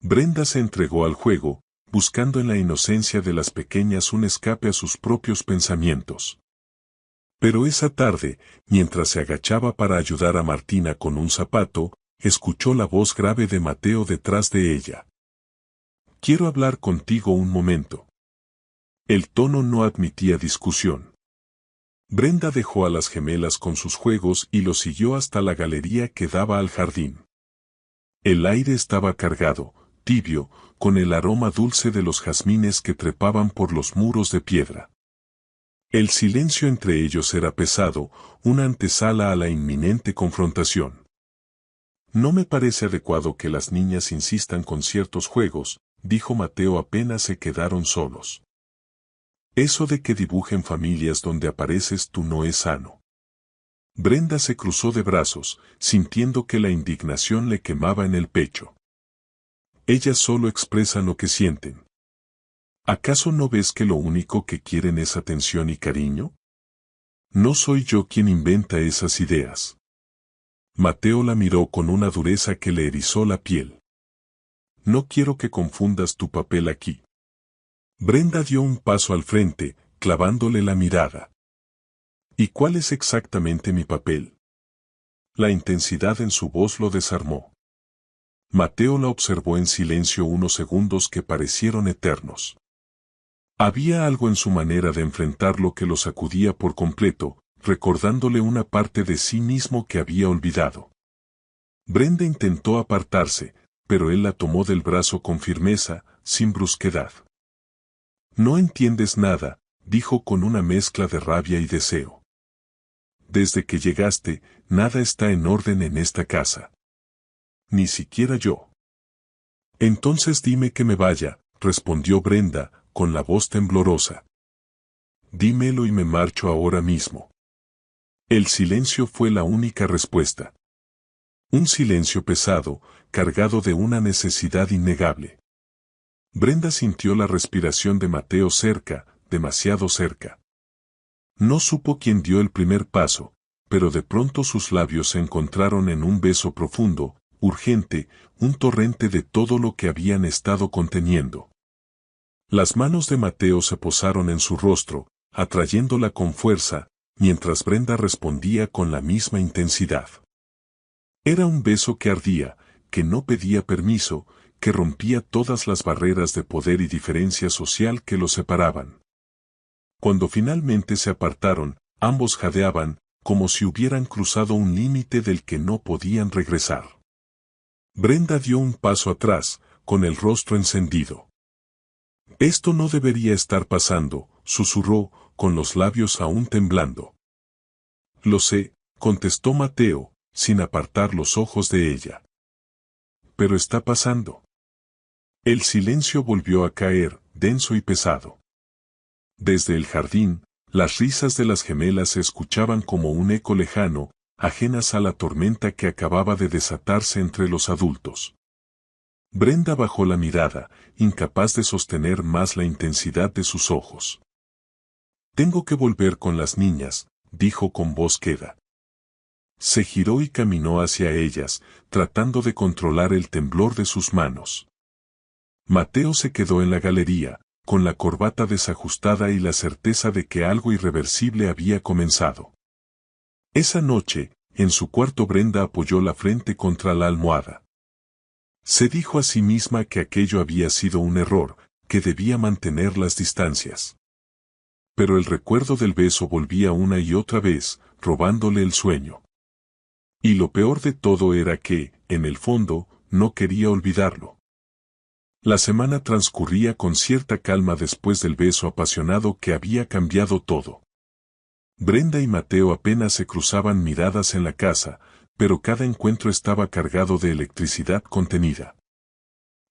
Brenda se entregó al juego, buscando en la inocencia de las pequeñas un escape a sus propios pensamientos. Pero esa tarde, mientras se agachaba para ayudar a Martina con un zapato, escuchó la voz grave de Mateo detrás de ella. «Quiero hablar contigo un momento». El tono no admitía discusión. Brenda dejó a las gemelas con sus juegos y lo siguió hasta la galería que daba al jardín. El aire estaba cargado, tibio, con el aroma dulce de los jazmines que trepaban por los muros de piedra. El silencio entre ellos era pesado, una antesala a la inminente confrontación. No me parece adecuado que las niñas insistan con ciertos juegos, dijo Mateo apenas se quedaron solos. Eso de que dibujen familias donde apareces tú no es sano. Brenda se cruzó de brazos, sintiendo que la indignación le quemaba en el pecho. Ellas solo expresan lo que sienten. ¿Acaso no ves que lo único que quieren es atención y cariño? No soy yo quien inventa esas ideas. Mateo la miró con una dureza que le erizó la piel. No quiero que confundas tu papel aquí. Brenda dio un paso al frente, clavándole la mirada. ¿Y cuál es exactamente mi papel? La intensidad en su voz lo desarmó. Mateo la observó en silencio unos segundos que parecieron eternos. Había algo en su manera de enfrentarlo que lo sacudía por completo, recordándole una parte de sí mismo que había olvidado. Brenda intentó apartarse, pero él la tomó del brazo con firmeza, sin brusquedad. No entiendes nada, dijo con una mezcla de rabia y deseo. Desde que llegaste, nada está en orden en esta casa. Ni siquiera yo. Entonces dime que me vaya, respondió Brenda, con la voz temblorosa. Dímelo y me marcho ahora mismo. El silencio fue la única respuesta. Un silencio pesado, cargado de una necesidad innegable. Brenda sintió la respiración de Mateo cerca, demasiado cerca. No supo quién dio el primer paso, pero de pronto sus labios se encontraron en un beso profundo, urgente, un torrente de todo lo que habían estado conteniendo. Las manos de Mateo se posaron en su rostro, atrayéndola con fuerza, mientras Brenda respondía con la misma intensidad. Era un beso que ardía, que no pedía permiso, que rompía todas las barreras de poder y diferencia social que los separaban. Cuando finalmente se apartaron, ambos jadeaban, como si hubieran cruzado un límite del que no podían regresar. Brenda dio un paso atrás, con el rostro encendido. «Esto no debería estar pasando», susurró, con los labios aún temblando. «Lo sé», contestó Mateo, sin apartar los ojos de ella. «Pero está pasando». El silencio volvió a caer, denso y pesado. Desde el jardín, las risas de las gemelas se escuchaban como un eco lejano, ajenas a la tormenta que acababa de desatarse entre los adultos. Brenda bajó la mirada, incapaz de sostener más la intensidad de sus ojos. «Tengo que volver con las niñas», dijo con voz queda. Se giró y caminó hacia ellas, tratando de controlar el temblor de sus manos. Mateo se quedó en la galería, con la corbata desajustada y la certeza de que algo irreversible había comenzado. Esa noche, en su cuarto Brenda apoyó la frente contra la almohada. Se dijo a sí misma que aquello había sido un error, que debía mantener las distancias. Pero el recuerdo del beso volvía una y otra vez, robándole el sueño. Y lo peor de todo era que, en el fondo, no quería olvidarlo. La semana transcurría con cierta calma después del beso apasionado que había cambiado todo. Brenda y Mateo apenas se cruzaban miradas en la casa, pero cada encuentro estaba cargado de electricidad contenida.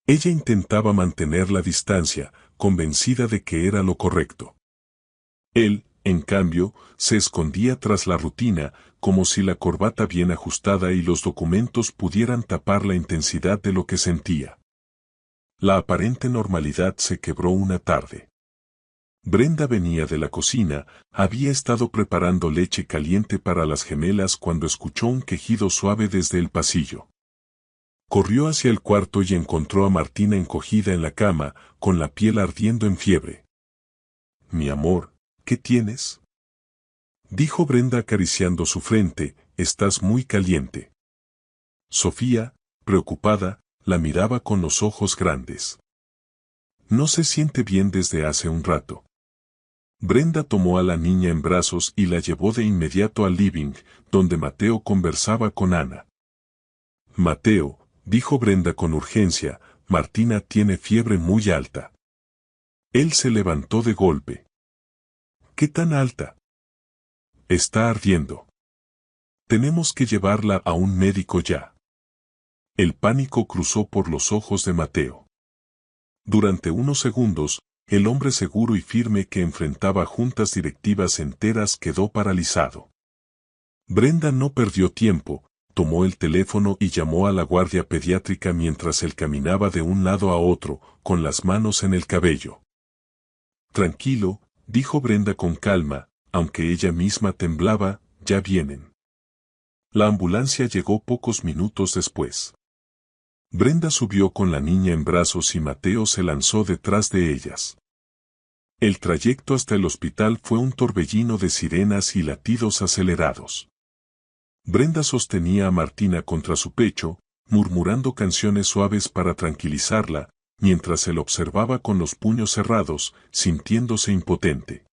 Ella intentaba mantener la distancia, convencida de que era lo correcto. Él, en cambio, se escondía tras la rutina, como si la corbata bien ajustada y los documentos pudieran tapar la intensidad de lo que sentía. La aparente normalidad se quebró una tarde. Brenda venía de la cocina, había estado preparando leche caliente para las gemelas cuando escuchó un quejido suave desde el pasillo. Corrió hacia el cuarto y encontró a Martina encogida en la cama, con la piel ardiendo en fiebre. «Mi amor, ¿qué tienes?», dijo Brenda acariciando su frente. «Estás muy caliente». Sofía, preocupada, la miraba con los ojos grandes. «No se siente bien desde hace un rato». Brenda tomó a la niña en brazos y la llevó de inmediato al living, donde Mateo conversaba con Ana. «Mateo», dijo Brenda con urgencia, «Martina tiene fiebre muy alta». Él se levantó de golpe. «¿Qué tan alta?». «Está ardiendo. Tenemos que llevarla a un médico ya». El pánico cruzó por los ojos de Mateo. Durante unos segundos, el hombre seguro y firme que enfrentaba juntas directivas enteras quedó paralizado. Brenda no perdió tiempo, tomó el teléfono y llamó a la guardia pediátrica mientras él caminaba de un lado a otro, con las manos en el cabello. «Tranquilo», dijo Brenda con calma, aunque ella misma temblaba, «ya vienen». La ambulancia llegó pocos minutos después. Brenda subió con la niña en brazos y Mateo se lanzó detrás de ellas. El trayecto hasta el hospital fue un torbellino de sirenas y latidos acelerados. Brenda sostenía a Martina contra su pecho, murmurando canciones suaves para tranquilizarla, mientras él observaba con los puños cerrados, sintiéndose impotente.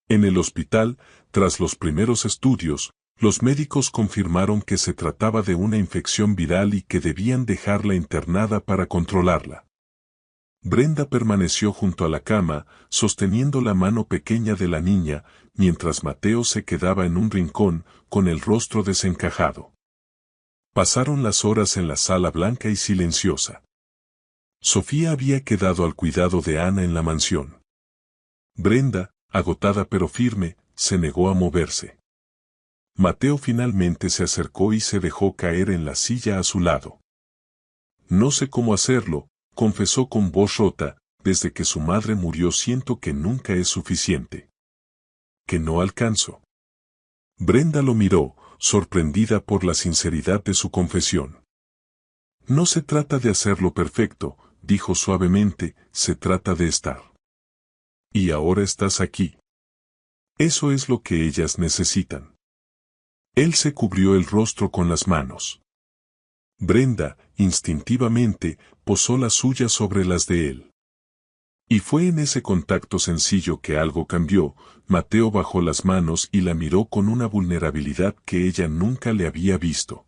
En el hospital, tras los primeros estudios, los médicos confirmaron que se trataba de una infección viral y que debían dejarla internada para controlarla. Brenda permaneció junto a la cama, sosteniendo la mano pequeña de la niña, mientras Mateo se quedaba en un rincón, con el rostro desencajado. Pasaron las horas en la sala blanca y silenciosa. Sofía había quedado al cuidado de Ana en la mansión. Brenda, agotada pero firme, se negó a moverse. Mateo finalmente se acercó y se dejó caer en la silla a su lado. «No sé cómo hacerlo», confesó con voz rota, «desde que su madre murió siento que nunca es suficiente. Que no alcanzo». Brenda lo miró, sorprendida por la sinceridad de su confesión. «No se trata de hacerlo perfecto», dijo suavemente, «se trata de estar. Y ahora estás aquí. Eso es lo que ellas necesitan». Él se cubrió el rostro con las manos. Brenda, instintivamente, posó las suyas sobre las de él. Y fue en ese contacto sencillo que algo cambió. Mateo bajó las manos y la miró con una vulnerabilidad que ella nunca le había visto.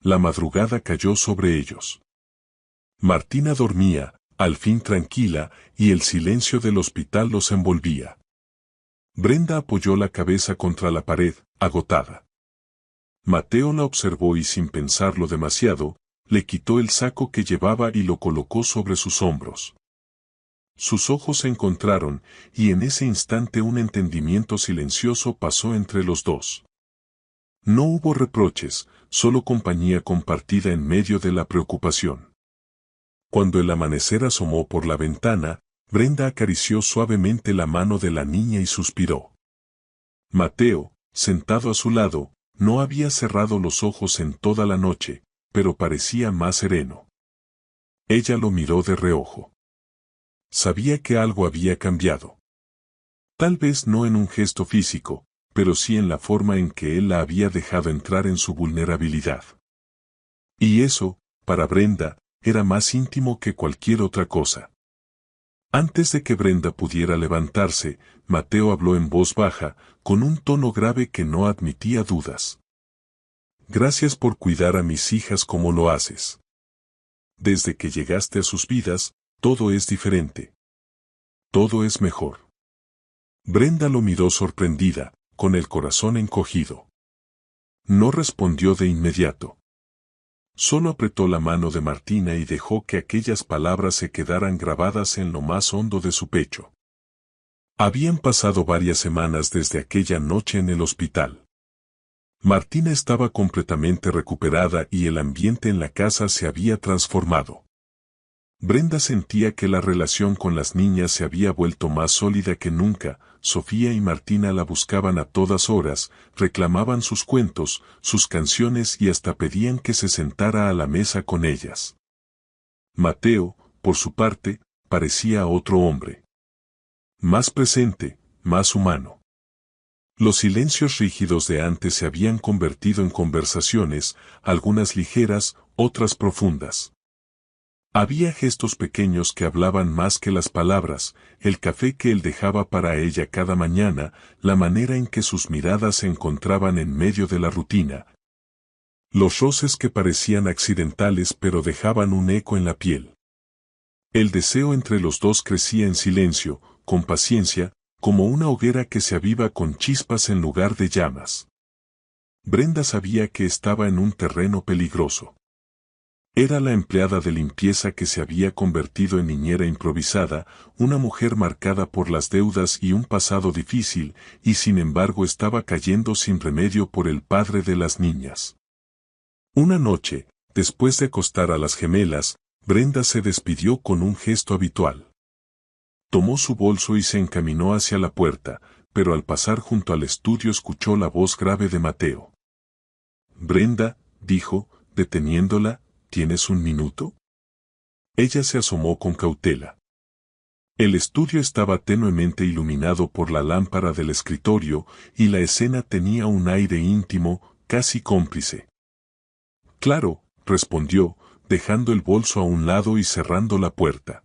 La madrugada cayó sobre ellos. Martina dormía, al fin tranquila, y el silencio del hospital los envolvía. Brenda apoyó la cabeza contra la pared, agotada. Mateo la observó y sin pensarlo demasiado, le quitó el saco que llevaba y lo colocó sobre sus hombros. Sus ojos se encontraron, y en ese instante un entendimiento silencioso pasó entre los dos. No hubo reproches, solo compañía compartida en medio de la preocupación. Cuando el amanecer asomó por la ventana, Brenda acarició suavemente la mano de la niña y suspiró. Mateo, sentado a su lado, no había cerrado los ojos en toda la noche, pero parecía más sereno. Ella lo miró de reojo. Sabía que algo había cambiado. Tal vez no en un gesto físico, pero sí en la forma en que él la había dejado entrar en su vulnerabilidad. Y eso, para Brenda, era más íntimo que cualquier otra cosa. Antes de que Brenda pudiera levantarse, Mateo habló en voz baja, con un tono grave que no admitía dudas. Gracias por cuidar a mis hijas como lo haces. Desde que llegaste a sus vidas, todo es diferente. Todo es mejor. Brenda lo miró sorprendida, con el corazón encogido. No respondió de inmediato. Solo apretó la mano de Martina y dejó que aquellas palabras se quedaran grabadas en lo más hondo de su pecho. Habían pasado varias semanas desde aquella noche en el hospital. Martina estaba completamente recuperada y el ambiente en la casa se había transformado. Brenda sentía que la relación con las niñas se había vuelto más sólida que nunca. Sofía y Martina la buscaban a todas horas, reclamaban sus cuentos, sus canciones y hasta pedían que se sentara a la mesa con ellas. Mateo, por su parte, parecía otro hombre. Más presente, más humano. Los silencios rígidos de antes se habían convertido en conversaciones, algunas ligeras, otras profundas. Había gestos pequeños que hablaban más que las palabras, el café que él dejaba para ella cada mañana, la manera en que sus miradas se encontraban en medio de la rutina. Los roces que parecían accidentales pero dejaban un eco en la piel. El deseo entre los dos crecía en silencio, con paciencia, como una hoguera que se aviva con chispas en lugar de llamas. Brenda sabía que estaba en un terreno peligroso. Era la empleada de limpieza que se había convertido en niñera improvisada, una mujer marcada por las deudas y un pasado difícil, y sin embargo estaba cayendo sin remedio por el padre de las niñas. Una noche, después de acostar a las gemelas, Brenda se despidió con un gesto habitual. Tomó su bolso y se encaminó hacia la puerta, pero al pasar junto al estudio escuchó la voz grave de Mateo. Brenda, dijo, deteniéndola, ¿tienes un minuto? Ella se asomó con cautela. El estudio estaba tenuemente iluminado por la lámpara del escritorio y la escena tenía un aire íntimo, casi cómplice. Claro, respondió, dejando el bolso a un lado y cerrando la puerta.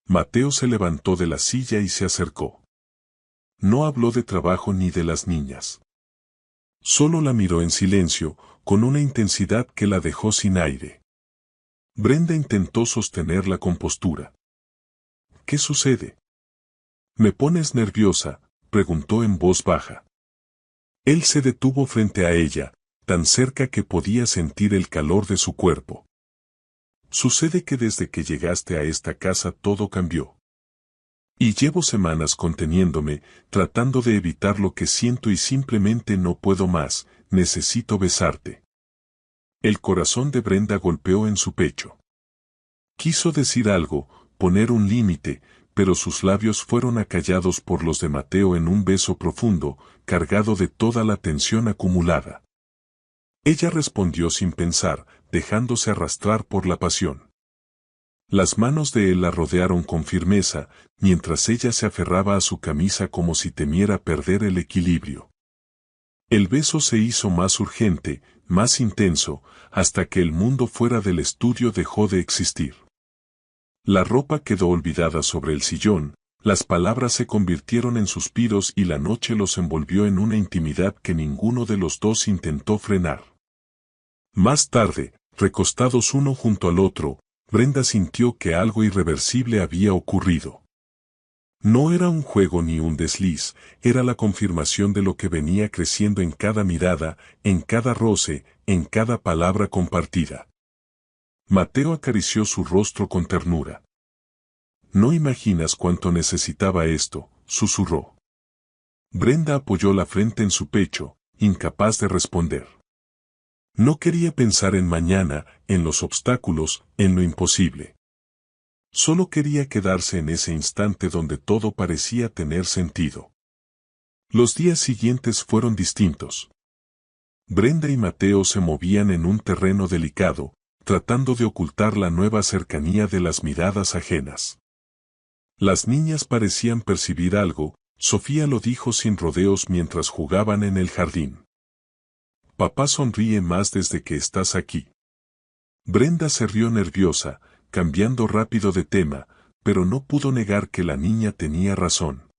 Mateo se levantó de la silla y se acercó. No habló de trabajo ni de las niñas. Solo la miró en silencio, con una intensidad que la dejó sin aire. Brenda intentó sostener la compostura. ¿Qué sucede? ¿Me pones nerviosa?, preguntó en voz baja. Él se detuvo frente a ella, tan cerca que podía sentir el calor de su cuerpo. Sucede que desde que llegaste a esta casa todo cambió. Y llevo semanas conteniéndome, tratando de evitar lo que siento y simplemente no puedo más, necesito besarte. El corazón de Brenda golpeó en su pecho. Quiso decir algo, poner un límite, pero sus labios fueron acallados por los de Mateo en un beso profundo, cargado de toda la tensión acumulada. Ella respondió sin pensar, dejándose arrastrar por la pasión. Las manos de él la rodearon con firmeza, mientras ella se aferraba a su camisa como si temiera perder el equilibrio. El beso se hizo más urgente, más intenso, hasta que el mundo fuera del estudio dejó de existir. La ropa quedó olvidada sobre el sillón, las palabras se convirtieron en suspiros y la noche los envolvió en una intimidad que ninguno de los dos intentó frenar. Más tarde, recostados uno junto al otro, Brenda sintió que algo irreversible había ocurrido. No era un juego ni un desliz, era la confirmación de lo que venía creciendo en cada mirada, en cada roce, en cada palabra compartida. Mateo acarició su rostro con ternura. «No imaginas cuánto necesitaba esto», susurró. Brenda apoyó la frente en su pecho, incapaz de responder. No quería pensar en mañana, en los obstáculos, en lo imposible. Solo quería quedarse en ese instante donde todo parecía tener sentido. Los días siguientes fueron distintos. Brenda y Mateo se movían en un terreno delicado, tratando de ocultar la nueva cercanía de las miradas ajenas. Las niñas parecían percibir algo, Sofía lo dijo sin rodeos mientras jugaban en el jardín. «Papá sonríe más desde que estás aquí». Brenda se rió nerviosa, cambiando rápido de tema, pero no pudo negar que la niña tenía razón.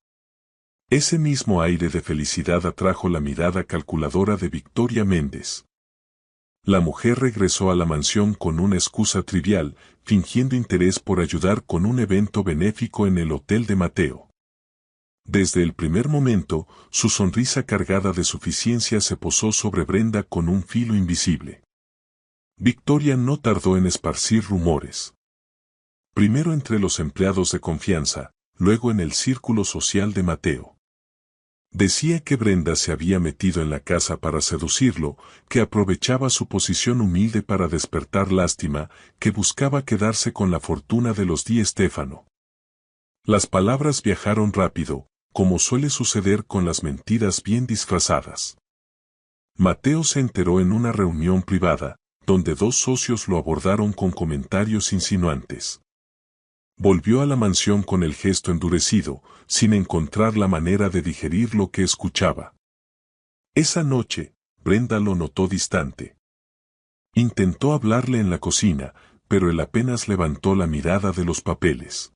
Ese mismo aire de felicidad atrajo la mirada calculadora de Victoria Méndez. La mujer regresó a la mansión con una excusa trivial, fingiendo interés por ayudar con un evento benéfico en el hotel de Mateo. Desde el primer momento, su sonrisa cargada de suficiencia se posó sobre Brenda con un filo invisible. Victoria no tardó en esparcir rumores. Primero entre los empleados de confianza, luego en el círculo social de Mateo. Decía que Brenda se había metido en la casa para seducirlo, que aprovechaba su posición humilde para despertar lástima, que buscaba quedarse con la fortuna de los Di Stéfano. Las palabras viajaron rápido, como suele suceder con las mentiras bien disfrazadas. Mateo se enteró en una reunión privada, donde dos socios lo abordaron con comentarios insinuantes. Volvió a la mansión con el gesto endurecido, sin encontrar la manera de digerir lo que escuchaba. Esa noche, Brenda lo notó distante. Intentó hablarle en la cocina, pero él apenas levantó la mirada de los papeles.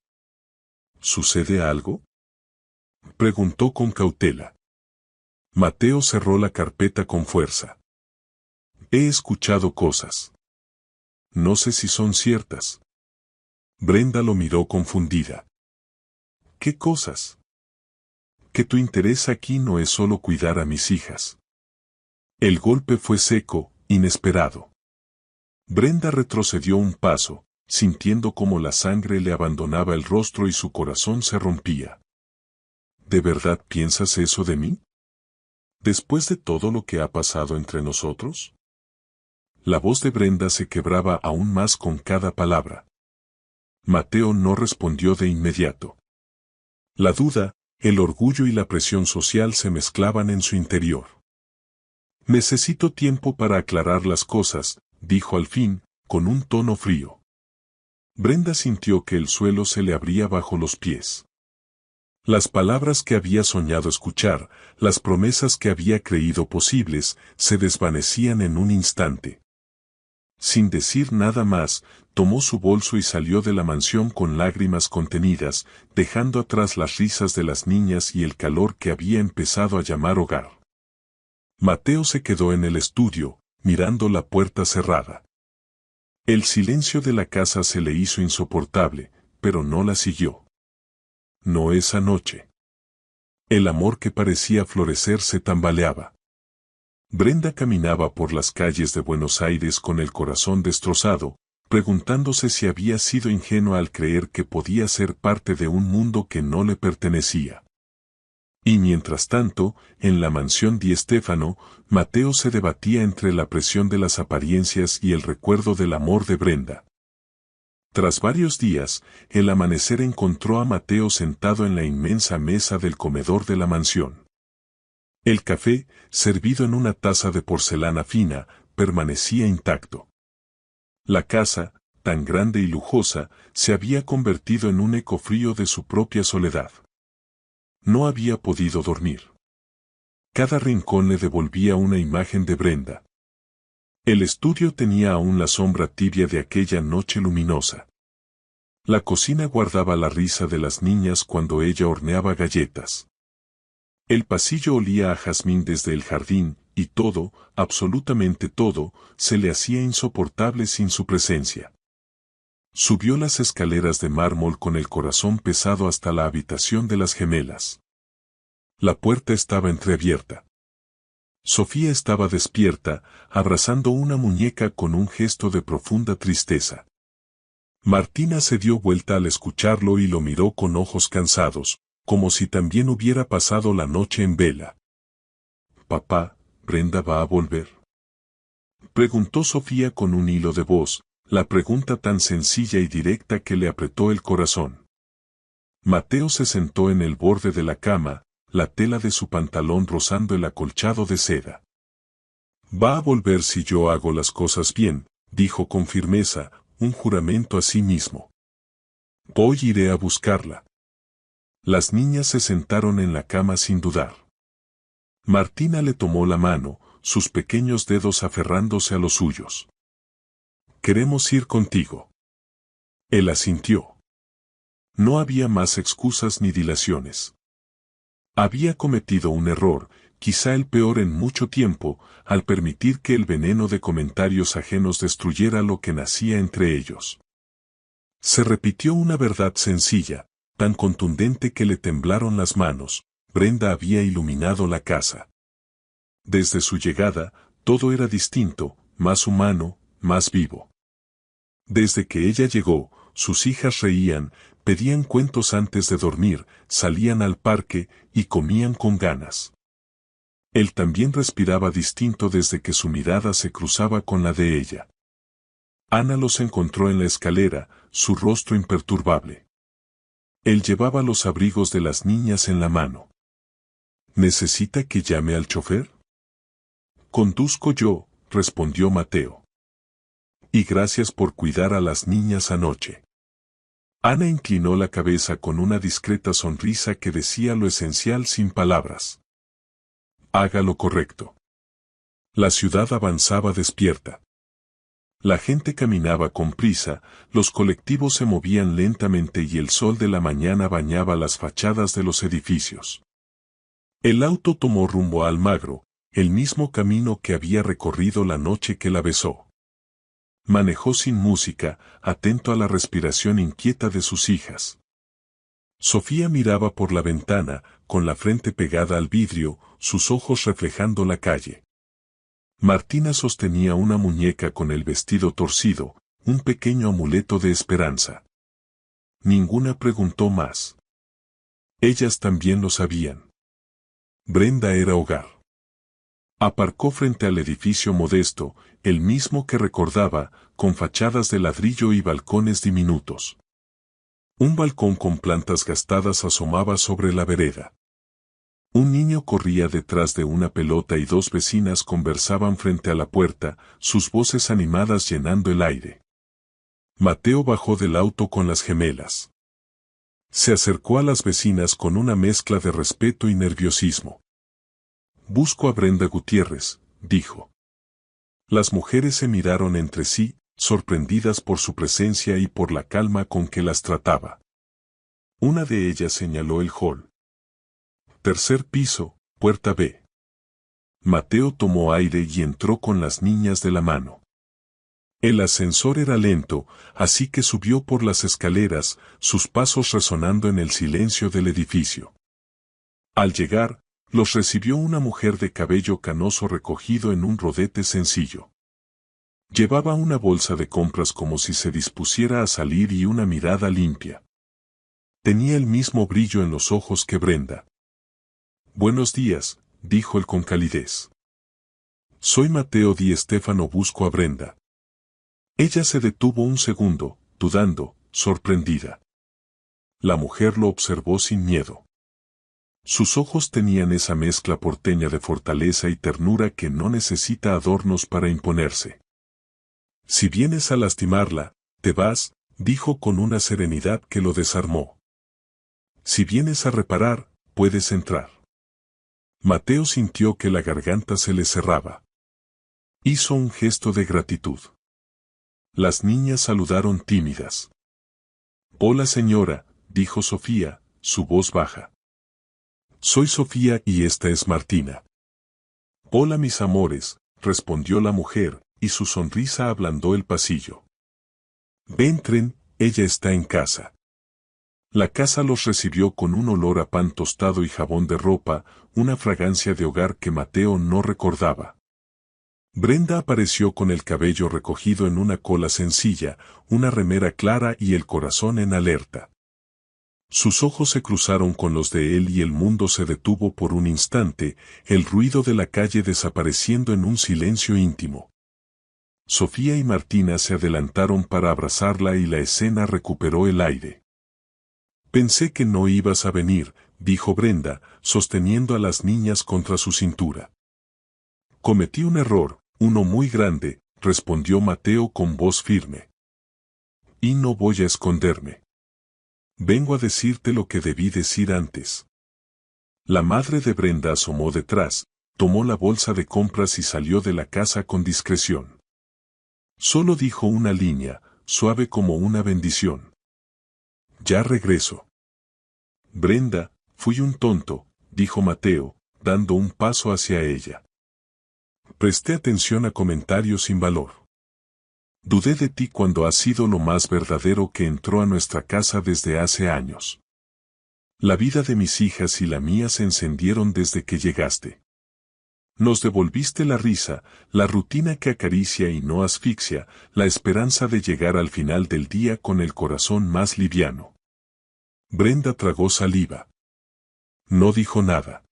¿Sucede algo?, preguntó con cautela. Mateo cerró la carpeta con fuerza. He escuchado cosas. No sé si son ciertas. Brenda lo miró confundida. ¿Qué cosas? Que tu interés aquí no es solo cuidar a mis hijas. El golpe fue seco, inesperado. Brenda retrocedió un paso, sintiendo cómo la sangre le abandonaba el rostro y su corazón se rompía. ¿De verdad piensas eso de mí? ¿Después de todo lo que ha pasado entre nosotros? La voz de Brenda se quebraba aún más con cada palabra. Mateo no respondió de inmediato. La duda, el orgullo y la presión social se mezclaban en su interior. Necesito tiempo para aclarar las cosas, dijo al fin, con un tono frío. Brenda sintió que el suelo se le abría bajo los pies. Las palabras que había soñado escuchar, las promesas que había creído posibles, se desvanecían en un instante. Sin decir nada más, tomó su bolso y salió de la mansión con lágrimas contenidas, dejando atrás las risas de las niñas y el calor que había empezado a llamar hogar. Mateo se quedó en el estudio, mirando la puerta cerrada. El silencio de la casa se le hizo insoportable, pero no la siguió. No esa noche. El amor que parecía florecer se tambaleaba. Brenda caminaba por las calles de Buenos Aires con el corazón destrozado, preguntándose si había sido ingenua al creer que podía ser parte de un mundo que no le pertenecía. Y mientras tanto, en la mansión Di Stéfano, Mateo se debatía entre la presión de las apariencias y el recuerdo del amor de Brenda. Tras varios días, el amanecer encontró a Mateo sentado en la inmensa mesa del comedor de la mansión. El café, servido en una taza de porcelana fina, permanecía intacto. La casa, tan grande y lujosa, se había convertido en un eco frío de su propia soledad. No había podido dormir. Cada rincón le devolvía una imagen de Brenda. El estudio tenía aún la sombra tibia de aquella noche luminosa. La cocina guardaba la risa de las niñas cuando ella horneaba galletas. El pasillo olía a jazmín desde el jardín, y todo, absolutamente todo, se le hacía insoportable sin su presencia. Subió las escaleras de mármol con el corazón pesado hasta la habitación de las gemelas. La puerta estaba entreabierta. Sofía estaba despierta, abrazando una muñeca con un gesto de profunda tristeza. Martina se dio vuelta al escucharlo y lo miró con ojos cansados, como si también hubiera pasado la noche en vela. «Papá, ¿Brenda va a volver?», preguntó Sofía con un hilo de voz, la pregunta tan sencilla y directa que le apretó el corazón. Mateo se sentó en el borde de la cama, la tela de su pantalón rozando el acolchado de seda. «Va a volver si yo hago las cosas bien», dijo con firmeza, un juramento a sí mismo. «Hoy iré a buscarla». Las niñas se sentaron en la cama sin dudar. Martina le tomó la mano, sus pequeños dedos aferrándose a los suyos. «Queremos ir contigo». Él asintió. No había más excusas ni dilaciones. Había cometido un error, quizá el peor en mucho tiempo, al permitir que el veneno de comentarios ajenos destruyera lo que nacía entre ellos. Se repitió una verdad sencilla, tan contundente que le temblaron las manos: Brenda había iluminado la casa. Desde su llegada, todo era distinto, más humano, más vivo. Desde que ella llegó, sus hijas reían, pedían cuentos antes de dormir, salían al parque y comían con ganas. Él también respiraba distinto desde que su mirada se cruzaba con la de ella. Ana los encontró en la escalera, su rostro imperturbable. Él llevaba los abrigos de las niñas en la mano. ¿Necesita que llame al chofer? Conduzco yo, respondió Mateo. Y gracias por cuidar a las niñas anoche. Ana inclinó la cabeza con una discreta sonrisa que decía lo esencial sin palabras. Haga lo correcto. La ciudad avanzaba despierta. La gente caminaba con prisa, los colectivos se movían lentamente y el sol de la mañana bañaba las fachadas de los edificios. El auto tomó rumbo a Almagro, el mismo camino que había recorrido la noche que la besó. Manejó sin música, atento a la respiración inquieta de sus hijas. Sofía miraba por la ventana, con la frente pegada al vidrio, sus ojos reflejando la calle. Martina sostenía una muñeca con el vestido torcido, un pequeño amuleto de esperanza. Ninguna preguntó más. Ellas también lo sabían. Brenda era hogar. Aparcó frente al edificio modesto, el mismo que recordaba, con fachadas de ladrillo y balcones diminutos. Un balcón con plantas gastadas asomaba sobre la vereda. Un niño corría detrás de una pelota y dos vecinas conversaban frente a la puerta, sus voces animadas llenando el aire. Mateo bajó del auto con las gemelas. Se acercó a las vecinas con una mezcla de respeto y nerviosismo. «Busco a Brenda Gutiérrez», dijo. Las mujeres se miraron entre sí, sorprendidas por su presencia y por la calma con que las trataba. Una de ellas señaló el hall. «Tercer piso, puerta B». Mateo tomó aire y entró con las niñas de la mano. El ascensor era lento, así que subió por las escaleras, sus pasos resonando en el silencio del edificio. Al llegar, los recibió una mujer de cabello canoso recogido en un rodete sencillo. Llevaba una bolsa de compras como si se dispusiera a salir y una mirada limpia. Tenía el mismo brillo en los ojos que Brenda. «Buenos días», dijo él con calidez. «Soy Mateo Di Stéfano, busco a Brenda». Ella se detuvo un segundo, dudando, sorprendida. La mujer lo observó sin miedo. Sus ojos tenían esa mezcla porteña de fortaleza y ternura que no necesita adornos para imponerse. «Si vienes a lastimarla, te vas», dijo con una serenidad que lo desarmó. «Si vienes a reparar, puedes entrar». Mateo sintió que la garganta se le cerraba. Hizo un gesto de gratitud. Las niñas saludaron tímidas. «Hola señora», dijo Sofía, su voz baja. «Soy Sofía y esta es Martina». «Hola mis amores», respondió la mujer, y su sonrisa ablandó el pasillo. «Entren, ella está en casa». La casa los recibió con un olor a pan tostado y jabón de ropa, una fragancia de hogar que Mateo no recordaba. Brenda apareció con el cabello recogido en una cola sencilla, una remera clara y el corazón en alerta. Sus ojos se cruzaron con los de él y el mundo se detuvo por un instante, el ruido de la calle desapareciendo en un silencio íntimo. Sofía y Martina se adelantaron para abrazarla y la escena recuperó el aire. «Pensé que no ibas a venir», dijo Brenda, sosteniendo a las niñas contra su cintura. «Cometí un error, uno muy grande», respondió Mateo con voz firme. «Y no voy a esconderme. Vengo a decirte lo que debí decir antes». La madre de Brenda asomó detrás, tomó la bolsa de compras y salió de la casa con discreción. Solo dijo una línea, suave como una bendición. «Ya regreso». «Brenda, fui un tonto», dijo Mateo, dando un paso hacia ella. «Presté atención a comentarios sin valor. Dudé de ti cuando has sido lo más verdadero que entró a nuestra casa desde hace años. La vida de mis hijas y la mía se encendieron desde que llegaste. Nos devolviste la risa, la rutina que acaricia y no asfixia, la esperanza de llegar al final del día con el corazón más liviano». Brenda tragó saliva. No dijo nada.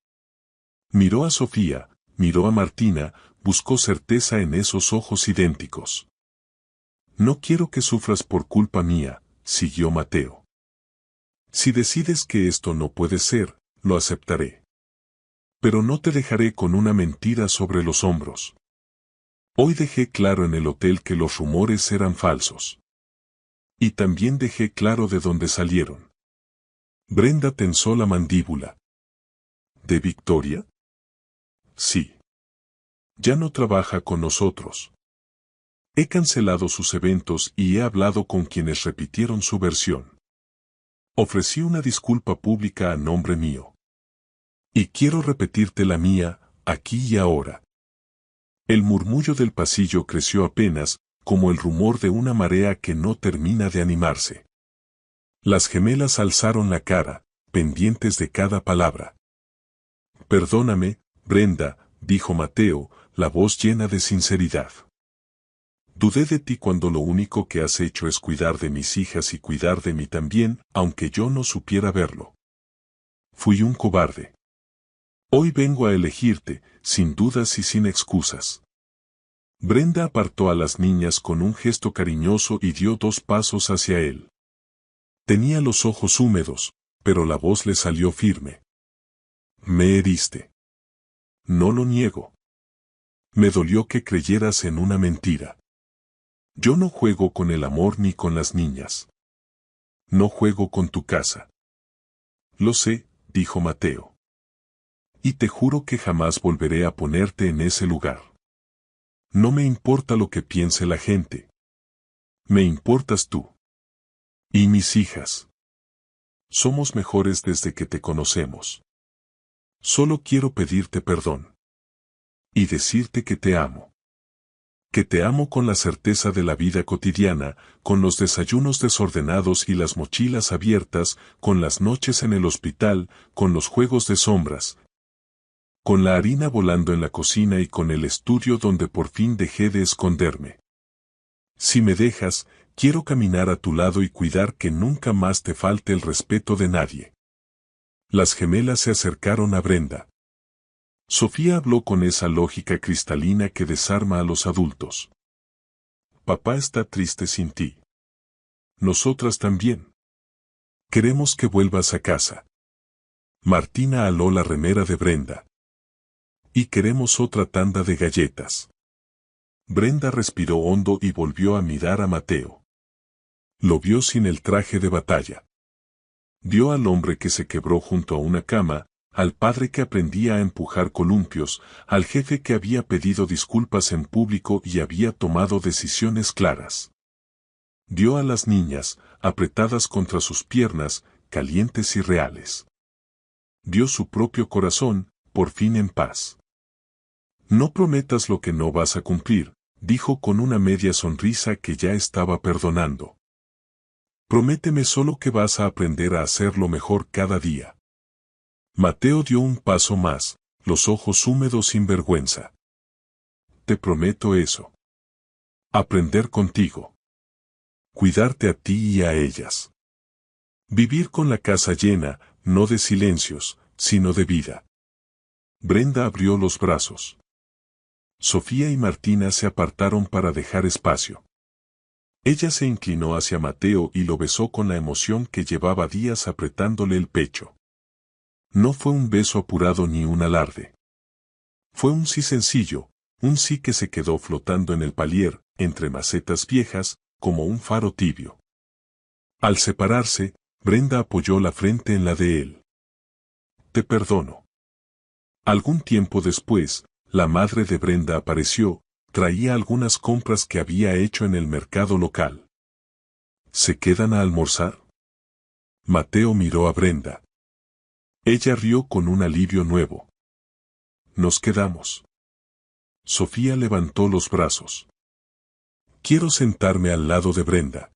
Miró a Sofía, miró a Martina, buscó certeza en esos ojos idénticos. «No quiero que sufras por culpa mía», siguió Mateo. «Si decides que esto no puede ser, lo aceptaré. Pero no te dejaré con una mentira sobre los hombros. Hoy dejé claro en el hotel que los rumores eran falsos. Y también dejé claro de dónde salieron». Brenda tensó la mandíbula. ¿De Victoria? Sí. Ya no trabaja con nosotros. He cancelado sus eventos y he hablado con quienes repitieron su versión. Ofrecí una disculpa pública a nombre mío. Y quiero repetirte la mía, aquí y ahora. El murmullo del pasillo creció apenas, como el rumor de una marea que no termina de animarse. Las gemelas alzaron la cara, pendientes de cada palabra. «Perdóname, Brenda», dijo Mateo, la voz llena de sinceridad. «Dudé de ti cuando lo único que has hecho es cuidar de mis hijas y cuidar de mí también, aunque yo no supiera verlo. Fui un cobarde. Hoy vengo a elegirte, sin dudas y sin excusas». Brenda apartó a las niñas con un gesto cariñoso y dio 2 pasos hacia él. Tenía los ojos húmedos, pero la voz le salió firme. «Me heriste. No lo niego. Me dolió que creyeras en una mentira. Yo no juego con el amor ni con las niñas. No juego con tu casa». «Lo sé», dijo Mateo. «Y te juro que jamás volveré a ponerte en ese lugar. No me importa lo que piense la gente. Me importas tú. Y mis hijas. Somos mejores desde que te conocemos. Solo quiero pedirte perdón. Y decirte que te amo. Que te amo con la certeza de la vida cotidiana, con los desayunos desordenados y las mochilas abiertas, con las noches en el hospital, con los juegos de sombras, con la harina volando en la cocina y con el estudio donde por fin dejé de esconderme. Si me dejas, quiero caminar a tu lado y cuidar que nunca más te falte el respeto de nadie». Las gemelas se acercaron a Brenda. Sofía habló con esa lógica cristalina que desarma a los adultos. «Papá está triste sin ti. Nosotras también. Queremos que vuelvas a casa». Martina aló la remera de Brenda. «Y queremos otra tanda de galletas». Brenda respiró hondo y volvió a mirar a Mateo. Lo vio sin el traje de batalla. Vio al hombre que se quebró junto a una cama, al padre que aprendía a empujar columpios, al jefe que había pedido disculpas en público y había tomado decisiones claras. Dio a las niñas, apretadas contra sus piernas, calientes y reales. Dio su propio corazón, por fin en paz. No prometas lo que no vas a cumplir, dijo con una media sonrisa que ya estaba perdonando. Prométeme solo que vas a aprender a hacerlo mejor cada día. Mateo dio un paso más, los ojos húmedos sin vergüenza. Te prometo eso. Aprender contigo. Cuidarte a ti y a ellas. Vivir con la casa llena, no de silencios, sino de vida. Brenda abrió los brazos. Sofía y Martina se apartaron para dejar espacio. Ella se inclinó hacia Mateo y lo besó con la emoción que llevaba días apretándole el pecho. No fue un beso apurado ni un alarde. Fue un sí sencillo, un sí que se quedó flotando en el palier, entre macetas viejas, como un faro tibio. Al separarse, Brenda apoyó la frente en la de él. Te perdono. Algún tiempo después, la madre de Brenda apareció, traía algunas compras que había hecho en el mercado local. ¿Se quedan a almorzar? Mateo miró a Brenda. Ella rió con un alivio nuevo. Nos quedamos. Sofía levantó los brazos. Quiero sentarme al lado de Brenda.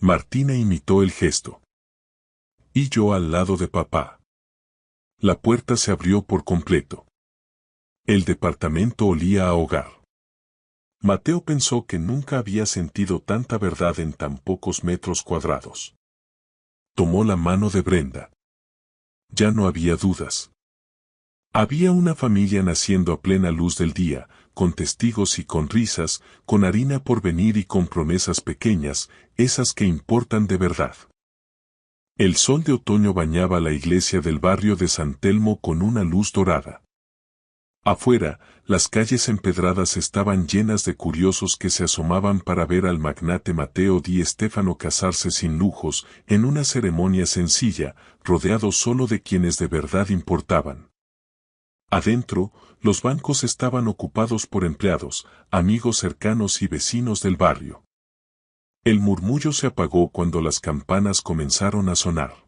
Martina imitó el gesto. Y yo al lado de papá. La puerta se abrió por completo. El departamento olía a hogar. Mateo pensó que nunca había sentido tanta verdad en tan pocos metros cuadrados. Tomó la mano de Brenda. Ya no había dudas. Había una familia naciendo a plena luz del día, con testigos y con risas, con harina por venir y con promesas pequeñas, esas que importan de verdad. El sol de otoño bañaba la iglesia del barrio de San Telmo con una luz dorada. Afuera, las calles empedradas estaban llenas de curiosos que se asomaban para ver al magnate Mateo Di Stéfano casarse sin lujos, en una ceremonia sencilla, rodeado solo de quienes de verdad importaban. Adentro, los bancos estaban ocupados por empleados, amigos cercanos y vecinos del barrio. El murmullo se apagó cuando las campanas comenzaron a sonar.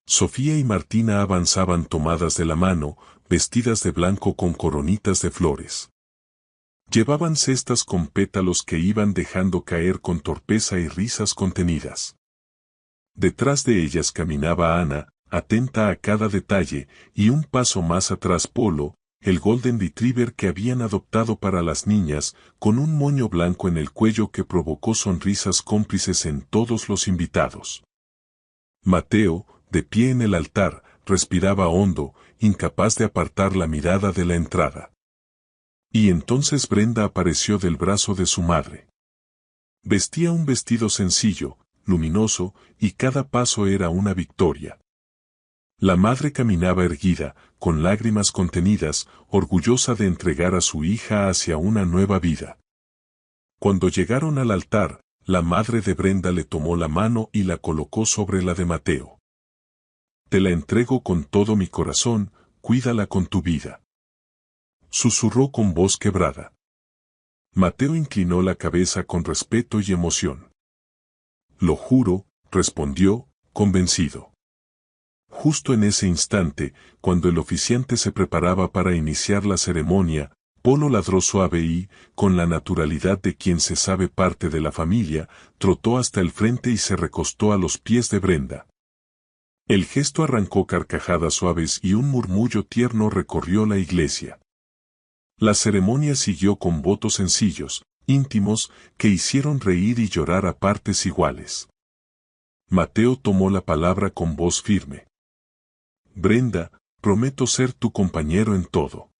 Sofía y Martina avanzaban tomadas de la mano, vestidas de blanco con coronitas de flores. Llevaban cestas con pétalos que iban dejando caer con torpeza y risas contenidas. Detrás de ellas caminaba Ana, atenta a cada detalle, y un paso más atrás Polo, el Golden Retriever que habían adoptado para las niñas, con un moño blanco en el cuello que provocó sonrisas cómplices en todos los invitados. Mateo, de pie en el altar, respiraba hondo, incapaz de apartar la mirada de la entrada. Y entonces Brenda apareció del brazo de su madre. Vestía un vestido sencillo, luminoso, y cada paso era una victoria. La madre caminaba erguida, con lágrimas contenidas, orgullosa de entregar a su hija hacia una nueva vida. Cuando llegaron al altar, la madre de Brenda le tomó la mano y la colocó sobre la de Mateo. Te la entrego con todo mi corazón, cuídala con tu vida. Susurró con voz quebrada. Mateo inclinó la cabeza con respeto y emoción. Lo juro, respondió, convencido. Justo en ese instante, cuando el oficiante se preparaba para iniciar la ceremonia, Polo ladró suave y, con la naturalidad de quien se sabe parte de la familia, trotó hasta el frente y se recostó a los pies de Brenda. El gesto arrancó carcajadas suaves y un murmullo tierno recorrió la iglesia. La ceremonia siguió con votos sencillos, íntimos, que hicieron reír y llorar a partes iguales. Mateo tomó la palabra con voz firme. Brenda, prometo ser tu compañero en todo.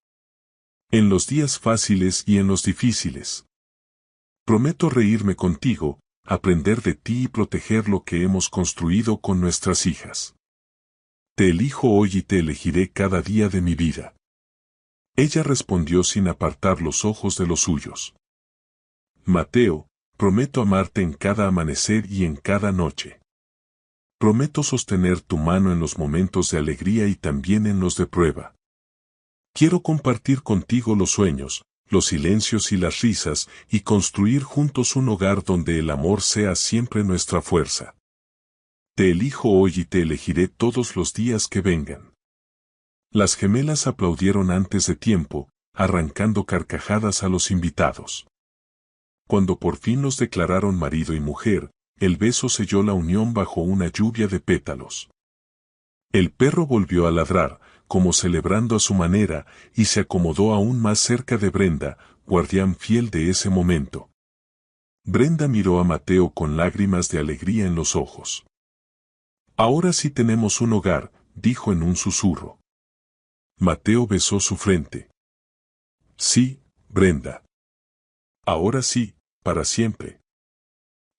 En los días fáciles y en los difíciles. Prometo reírme contigo, aprender de ti y proteger lo que hemos construido con nuestras hijas. Te elijo hoy y te elegiré cada día de mi vida. Ella respondió sin apartar los ojos de los suyos. Mateo, prometo amarte en cada amanecer y en cada noche. Prometo sostener tu mano en los momentos de alegría y también en los de prueba. Quiero compartir contigo los sueños, los silencios y las risas, y construir juntos un hogar donde el amor sea siempre nuestra fuerza. Te elijo hoy y te elegiré todos los días que vengan. Las gemelas aplaudieron antes de tiempo, arrancando carcajadas a los invitados. Cuando por fin los declararon marido y mujer, el beso selló la unión bajo una lluvia de pétalos. El perro volvió a ladrar, como celebrando a su manera, y se acomodó aún más cerca de Brenda, guardián fiel de ese momento. Brenda miró a Mateo con lágrimas de alegría en los ojos. Ahora sí tenemos un hogar, dijo en un susurro. Mateo besó su frente. Sí, Brenda. Ahora sí, para siempre.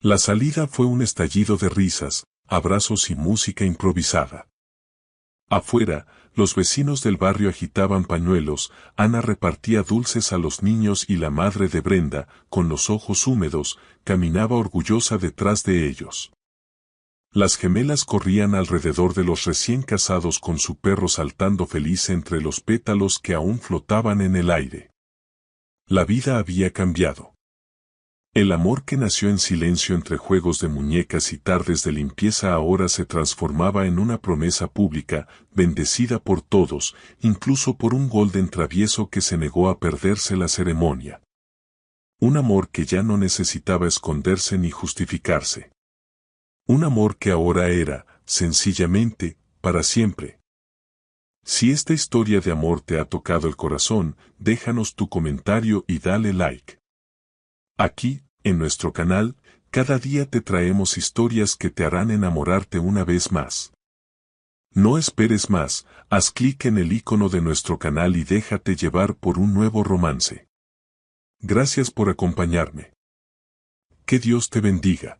La salida fue un estallido de risas, abrazos y música improvisada. Afuera, los vecinos del barrio agitaban pañuelos, Ana repartía dulces a los niños y la madre de Brenda, con los ojos húmedos, caminaba orgullosa detrás de ellos. Las gemelas corrían alrededor de los recién casados con su perro saltando feliz entre los pétalos que aún flotaban en el aire. La vida había cambiado. El amor que nació en silencio entre juegos de muñecas y tardes de limpieza ahora se transformaba en una promesa pública, bendecida por todos, incluso por un Golden travieso que se negó a perderse la ceremonia. Un amor que ya no necesitaba esconderse ni justificarse. Un amor que ahora era, sencillamente, para siempre. Si esta historia de amor te ha tocado el corazón, déjanos tu comentario y dale like. Aquí, en nuestro canal, cada día te traemos historias que te harán enamorarte una vez más. No esperes más, haz clic en el icono de nuestro canal y déjate llevar por un nuevo romance. Gracias por acompañarme. Que Dios te bendiga.